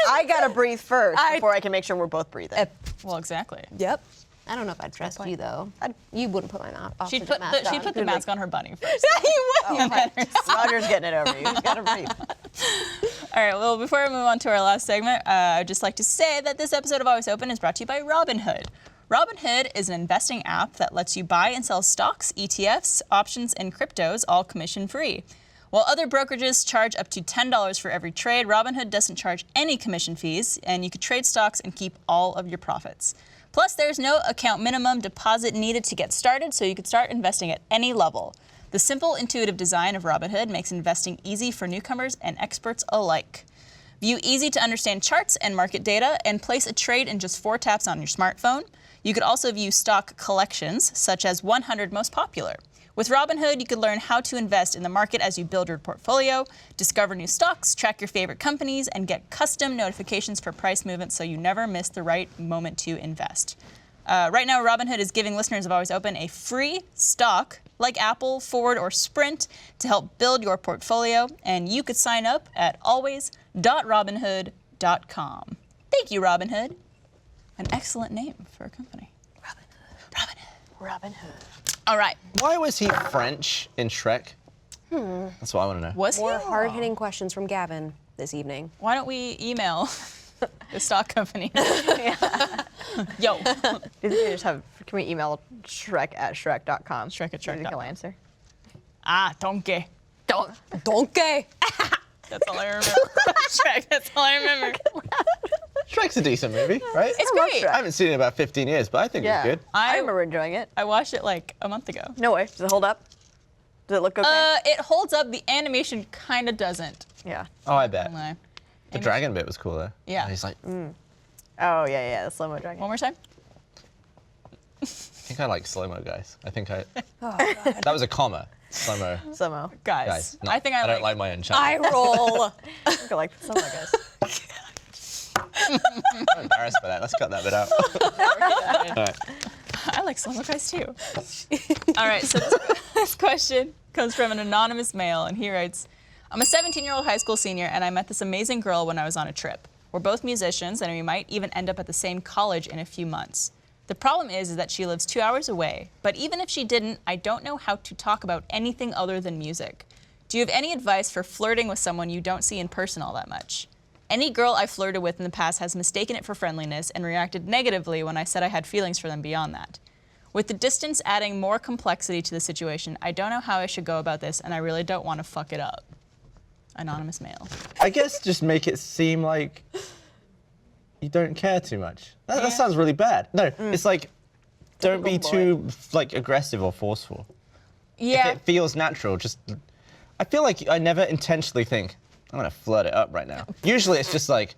S2: I gotta breathe first before I can make sure we're both breathing.
S4: Well, exactly.
S3: Yep. I don't know if I'd trust you though. You wouldn't put my
S4: She'd
S3: oxygen
S4: put
S3: mask on.
S4: she'd put the mask on her bunny first.
S2: Roger's getting it over you. You gotta breathe.
S4: All right, well, before we move on to our last segment, I'd just like to say that this episode of Always Open is brought to you by Robinhood. Robinhood is an investing app that lets you buy and sell stocks, ETFs, options, and cryptos, all commission-free. While other brokerages charge up to $10 for every trade, Robinhood doesn't charge any commission fees, and you can trade stocks and keep all of your profits. Plus, there's no account minimum deposit needed to get started, so you can start investing at any level. The simple, intuitive design of Robinhood makes investing easy for newcomers and experts alike. View easy-to-understand charts and market data, and place a trade in just 4 taps on your smartphone. You could also view stock collections, such as 100 most popular. With Robinhood, you could learn how to invest in the market as you build your portfolio, discover new stocks, track your favorite companies, and get custom notifications for price movements so you never miss the right moment to invest. Right now, Robinhood is giving listeners of Always Open a free stock like Apple, Ford, or Sprint to help build your portfolio, and you could sign up at always.robinhood.com. Thank you, Robinhood. An excellent name for a company. Robinhood. All right.
S1: Why was he French in Shrek? That's what I want to know.
S4: Was
S3: More
S4: he?
S3: hard-hitting questions from Gavin this evening.
S4: Why don't we email the stock company? Yo.
S2: Can we email Shrek at Shrek.com?
S4: Shrek@Shrek.com.
S2: He'll answer.
S4: Donkey.
S3: Donkey!
S4: That's all I remember. Shrek, that's all I remember.
S1: Shrek's a decent movie, right?
S4: It's
S2: love
S4: great.
S2: Shrek.
S1: I haven't seen it in about 15 years, but I think it's good.
S2: I remember enjoying it.
S4: I watched it like a month ago.
S2: No way. Does it hold up? Does it look okay?
S4: It holds up. The animation kind of doesn't.
S2: Yeah.
S1: Oh, I bet.
S4: Lie.
S1: The dragon bit was cool, though.
S4: Yeah.
S1: And he's like,
S2: Oh, yeah, the slow-mo dragon.
S4: One more time.
S1: I think I like slow-mo guys. I think I... That was a comma. Slow-mo
S2: Slow-mo.
S4: Guys.
S1: guys. No,
S4: I think I
S1: don't
S4: like
S1: like my own channel.
S3: I roll.
S2: I think I like the slow-mo guys.
S1: I'm embarrassed by that. Let's cut that bit out. All right.
S4: I like slow-mo guys too. All right, so this question comes from an anonymous male, and he writes, I'm a 17-year-old high school senior, and I met this amazing girl when I was on a trip. We're both musicians, and we might even end up at the same college in a few months. The problem is that she lives 2 hours away, but even if she didn't, I don't know how to talk about anything other than music. Do you have any advice for flirting with someone you don't see in person all that much? Any girl I flirted with in the past has mistaken it for friendliness and reacted negatively when I said I had feelings for them beyond that. With the distance adding more complexity to the situation, I don't know how I should go about this, and I really don't want to fuck it up. Anonymous male.
S1: I guess just make it seem like you don't care too much. That sounds really bad. No, it's like, don't be too like aggressive or forceful.
S4: Yeah.
S1: If it feels natural, just, I feel like I never intentionally think, I'm gonna flirt it up right now. Usually it's just like,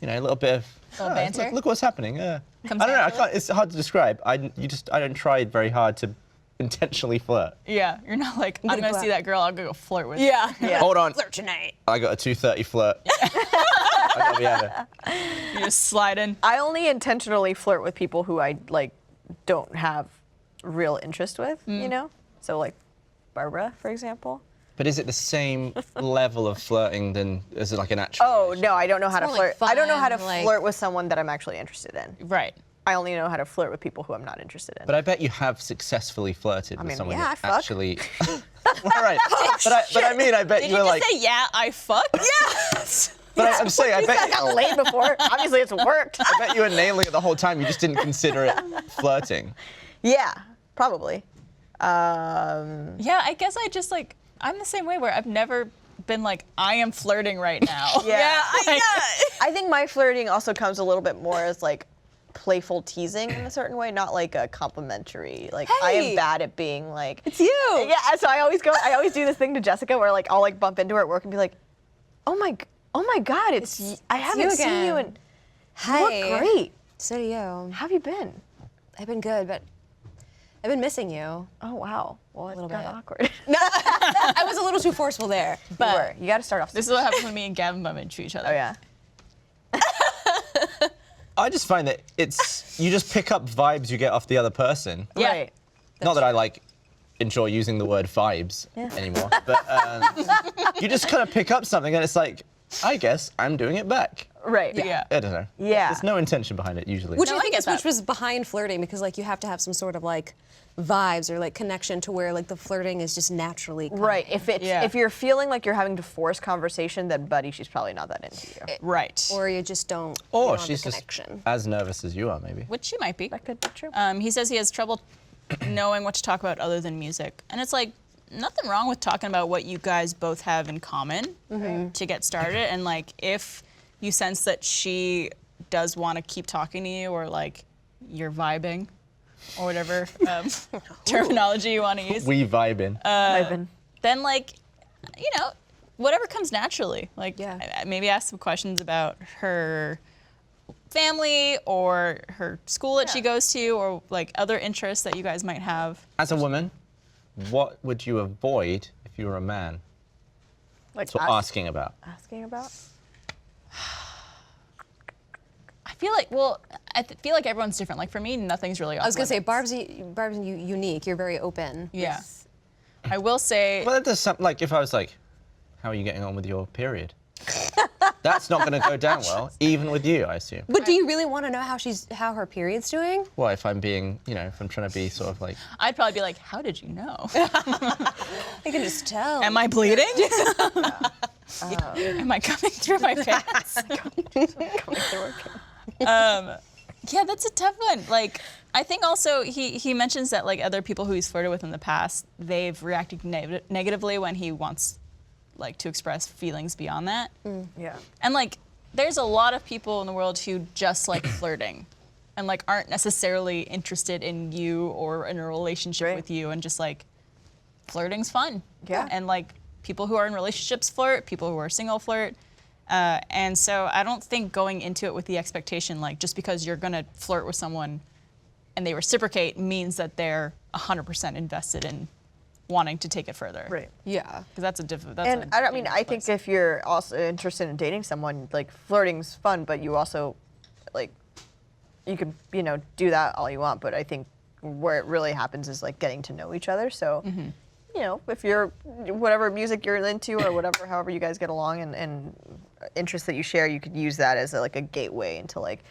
S1: you know, a little bit of,
S4: Little banter?
S1: Look what's happening. I
S4: Comes
S1: don't know, I
S4: naturally?
S1: can't, it's hard to describe. I don't try very hard to intentionally flirt.
S4: Yeah, you're not like, I'm
S3: gonna
S4: gonna
S3: go
S4: see
S3: out.
S4: that girl, I'll go flirt with.
S3: Yeah.
S1: Hold on,
S3: Flirt tonight.
S1: I got a 2:30 flirt. I gotta be at it.
S4: You just slide in.
S2: I only intentionally flirt with people who I like don't have real interest with, you know? So like Barbara, for example.
S1: But is it the same level of flirting than is it like an actual?
S2: Oh, no, I don't know how to
S3: more like
S2: flirt. I don't know how to
S3: fun, like-
S2: flirt with someone that I'm actually interested in.
S4: Right.
S2: I only know how to flirt with people who I'm not interested in.
S1: But I bet you have successfully flirted with
S2: mean,
S1: someone
S2: yeah, I
S1: that
S2: fuck.
S1: actually. Right. But I mean, I bet
S4: Did
S1: you
S4: you
S1: were
S4: just
S1: like.
S4: say, yeah, I fuck?
S2: Yes!
S1: But I'm saying, I bet.
S2: I got laid before. Obviously, it's worked.
S1: I bet you were nailing it the whole time. You just didn't consider it flirting.
S2: Yeah, probably.
S4: Yeah, I guess I just like, I'm the same way where I've never been like, I am flirting right now.
S2: Yeah.
S4: Like,
S2: I think my flirting also comes a little bit more as like playful teasing in a certain way, not like a complimentary. Like I
S3: Hey.
S2: am bad at being like.
S3: It's you.
S2: Yeah, so I always do this thing to Jessica where like I'll like bump into her at work and be like, oh my God, I haven't seen
S3: again.
S2: you and
S3: Hey.
S2: you look great.
S3: So do you.
S2: How have you been?
S3: I've been good, but I've been missing you.
S2: Oh wow. Well, it
S3: little
S2: got
S3: bit.
S2: awkward.
S3: I was a little too forceful there, but
S2: You got to start off.
S4: this is what happens when me and Gavin bump into each other.
S2: Oh yeah.
S1: I just find that you just pick up vibes you get off the other person.
S4: Yeah.
S2: Right.
S1: Not that I like enjoy using the word vibes anymore. But you just kind of pick up something and it's like, I guess I'm doing it back.
S2: Right.
S4: Yeah.
S1: I don't know.
S2: Yeah.
S1: There's no intention behind it usually.
S3: Which
S4: No,
S3: I
S4: I
S3: think
S4: get
S3: is
S4: that.
S3: which was behind flirting, because like you have to have some sort of like vibes or like connection to where like the flirting is just naturally coming.
S2: Right. If you're feeling like you're having to force conversation, then buddy, she's probably not that into you.
S4: Right.
S3: Or you just don't. you
S1: Or
S3: don't have
S1: she's
S3: the
S1: just
S3: connection.
S1: as nervous as you are, maybe.
S4: Which she might be.
S2: That could be true.
S4: He says he has trouble knowing what to talk about other than music. And it's like, nothing wrong with talking about what you guys both have in common to get started. And like, if you sense that she does want to keep talking to you, or like you're vibing, or whatever terminology you want to use,
S1: We vibing.
S2: Ivan.
S4: then like, you know, whatever comes naturally. Like,
S3: Yeah.
S4: maybe ask some questions about her family or her school that she goes to, or like other interests that you guys might have.
S1: As a woman, what would you avoid if you were a man?
S2: Like
S1: So asking about.
S2: asking about?
S4: I feel like, well, feel like everyone's different. Like for me, nothing's really off
S3: I was gonna say,
S4: limits.
S3: Barb's unique. You're very open.
S4: Yeah. I will say,
S1: Well, that does something like if I was like, how are you getting on with your period? That's not going to go down well, even with you, I assume.
S3: But do you really want to know how her period's doing?
S1: Well, if I'm being, if I'm trying to be sort of like,
S4: I'd probably be like, how did you know?
S3: I can just tell.
S4: Am I bleeding? Am I coming through my pants? Yeah, that's a tough one. Like, I think also he mentions that like other people who he's flirted with in the past, they've reacted negatively when he wants like to express feelings beyond that.
S2: Yeah.
S4: And like, there's a lot of people in the world who just like flirting, and like aren't necessarily interested in you or in a relationship
S2: Right.
S4: with you, and just like flirting's fun.
S2: Yeah.
S4: And like people who are in relationships flirt, people who are single flirt. And so I don't think going into it with the expectation, like just because you're gonna flirt with someone and they reciprocate means that they're 100% invested in wanting to take it further.
S2: Right.
S3: Yeah.
S4: Because that's a different.
S2: And I think if you're also interested in dating someone, like flirting's fun, but you also, like, you could, do that all you want. But I think where it really happens is like getting to know each other. So, if you're whatever music you're into or whatever, however you guys get along and interests that you share, you could use that as a gateway into like,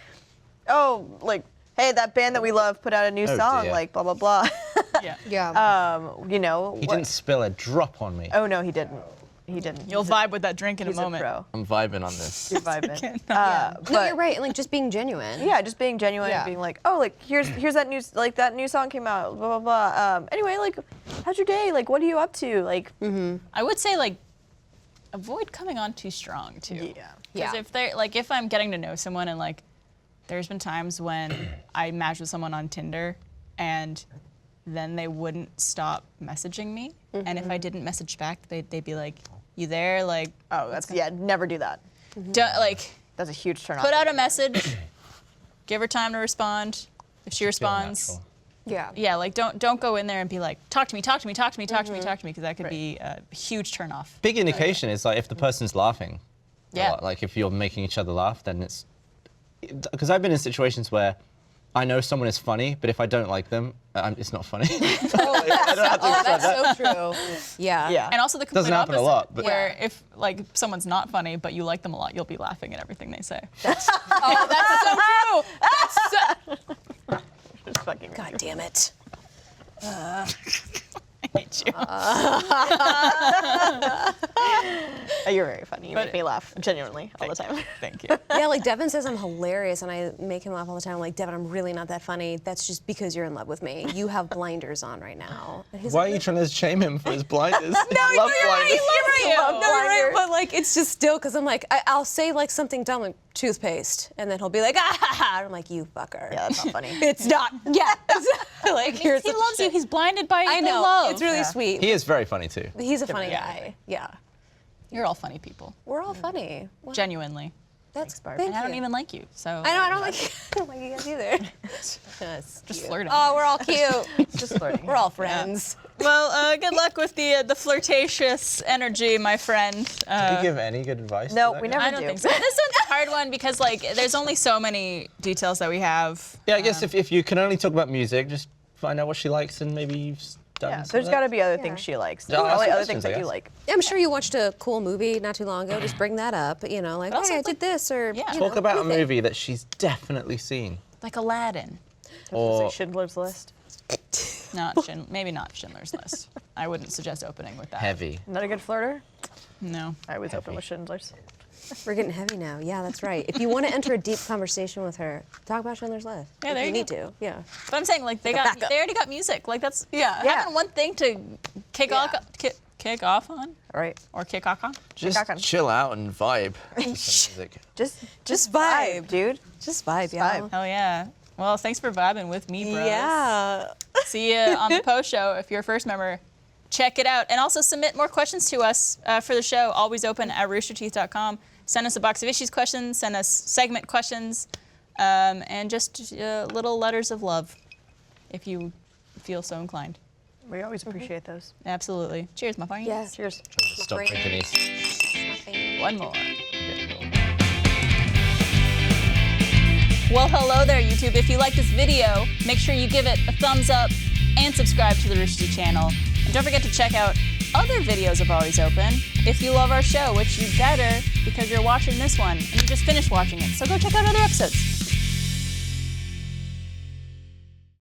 S2: oh, like, hey, that band that we love put out a new song,
S1: dear.
S2: like blah blah blah.
S4: Yeah.
S3: Yeah.
S1: he didn't spill a drop on me.
S2: Oh no, he didn't. He didn't.
S4: You'll vibe with that drink in a
S2: He's
S4: moment.
S2: a pro.
S1: I'm vibing on this.
S2: You're vibing.
S3: No,
S2: But
S3: you're right. Like just being genuine.
S2: yeah, just being genuine
S3: Yeah.
S2: and being like, oh, like here's that new that new song came out, blah blah blah. Anyway, like, how's your day? Like, what are you up to? Like,
S4: I would say like avoid coming on too strong too.
S2: yeah.
S4: Because if I'm getting to know someone, and like there's been times when I matched with someone on Tinder and then they wouldn't stop messaging me, and if I didn't message back, they'd be like, "You there?" Like,
S2: Oh, that's never do that.
S4: don't, like
S2: That's a huge turn off.
S4: put out a message, give her time to respond. If she
S1: Feel
S4: responds,
S1: natural.
S3: Yeah.
S4: yeah, like don't go in there and be like, talk to me, because that could be a huge turn off.
S1: Big indication is like if the person's laughing. a
S4: Yeah.
S1: lot. Like if you're making each other laugh, then it's. Because I've been in situations where I know someone is funny, but if I don't like them, it's not funny. I don't have to explain that.
S3: That's so true. Yeah.
S2: Yeah.
S4: And also the complete
S1: Doesn't happen a
S4: opposite,
S1: lot, but-
S4: where if like someone's not funny but you like them a lot, you'll be laughing at everything they say.
S3: Oh, that's so true. That's so.
S2: Just fucking
S3: God damn it.
S4: I hate you.
S2: You're very funny. You
S4: But-
S2: make me laugh genuinely all the time.
S4: Thank you.
S3: Yeah, like Devin says I'm hilarious and I make him laugh all the time. I'm like, Devin, I'm really not that funny. That's just because you're in love with me. You have blinders on right now. And he's
S1: Why are
S3: like,
S1: you trying to shame him for his blinders?
S3: No,
S1: Love
S3: you're right.
S1: blinders.
S3: You're right.
S2: Love
S3: No, you're right.
S2: blinders.
S3: But like, it's just still because I'm like, I'll say like something dumb like toothpaste, and then he'll be like, ah, ha, ha. And I'm like, you fucker.
S2: Yeah, that's not funny.
S3: It's not. Yeah. like here's
S4: He
S3: the
S4: loves you.
S3: shit.
S4: He's blinded by
S3: I
S4: the
S3: know.
S4: love.
S3: It's really sweet.
S1: He is very funny too.
S3: He's a funny
S4: Yeah.
S3: guy. Yeah.
S4: You're all funny people,
S3: We're all funny. Well,
S4: genuinely.
S3: that's
S2: Barbara.
S3: thank
S4: And I don't
S3: you.
S4: even like you, so.
S3: I know. I don't like you guys either. That's
S4: Just
S3: cute.
S4: flirting.
S3: Oh, we're all cute.
S2: Just flirting.
S3: We're all friends.
S4: Well, good luck with the flirtatious energy, my friend.
S1: Do you give any good advice? to
S2: No,
S1: that
S2: we
S1: guy?
S2: never
S4: I don't
S2: do.
S4: think so. This one's a hard one because like there's only so many details that we have.
S1: Yeah, I guess if you can only talk about music, just find out what she likes and maybe done.
S2: Yeah,
S1: some
S2: there's
S1: of
S2: got to
S1: that.
S2: be other things she likes.
S1: Yeah, I'll ask
S2: Probably
S1: you
S2: other
S1: questions,
S2: things
S1: I
S2: that you
S1: guess.
S2: like.
S3: I'm sure you watched a cool movie not too long ago. Just bring that up. You know, like,
S4: But also,
S3: hey, I
S4: like-
S3: did this, or
S4: Yeah.
S3: you
S1: Talk
S3: know,
S1: about a
S3: anything.
S1: movie that she's definitely seen.
S4: Like Aladdin.
S1: Or
S2: Schindler's List.
S4: Maybe not Schindler's List. I wouldn't suggest opening with that.
S1: heavy.
S2: Not a good flirter?
S4: No.
S2: I always open
S1: Heavy.
S2: with Schindler's.
S3: We're getting heavy now. Yeah, that's right. If you want to enter a deep conversation with her, talk about Schindler's List.
S4: Yeah,
S3: If
S4: there
S3: you
S4: you
S3: need
S4: go.
S3: to. Yeah.
S4: But I'm saying, like, they
S3: Like a backup.
S4: already got music. Like, that's
S2: Yeah.
S4: having one thing to kick off on
S2: All right.
S4: or kick off on.
S1: Just
S2: back on.
S1: chill out and vibe. to some music.
S2: Just
S3: vibe.
S2: dude.
S3: Just vibe,
S2: Just
S3: yeah.
S2: vibe.
S4: Hell yeah. Well, thanks for vibing with me, bros.
S3: Yeah.
S4: See you on the post show. If you're a first member, check it out. And also submit more questions to us for the show. Always open at roosterteeth.com. Send us a box of issues questions. Send us segment questions. And just little letters of love, if you feel so inclined.
S2: We always appreciate those.
S4: Absolutely. Cheers, my friend.
S3: Yes.
S2: Cheers.
S1: Stop
S3: Great.
S1: drinking these.
S4: One more.
S1: Yeah, well.
S4: Well, hello there, YouTube. If you like this video, make sure you give it a thumbs up and subscribe to the Rooster Teeth channel. And don't forget to check out other videos of Always Open if you love our show, which you better because you're watching this one and you just finished watching it. So go check out other episodes.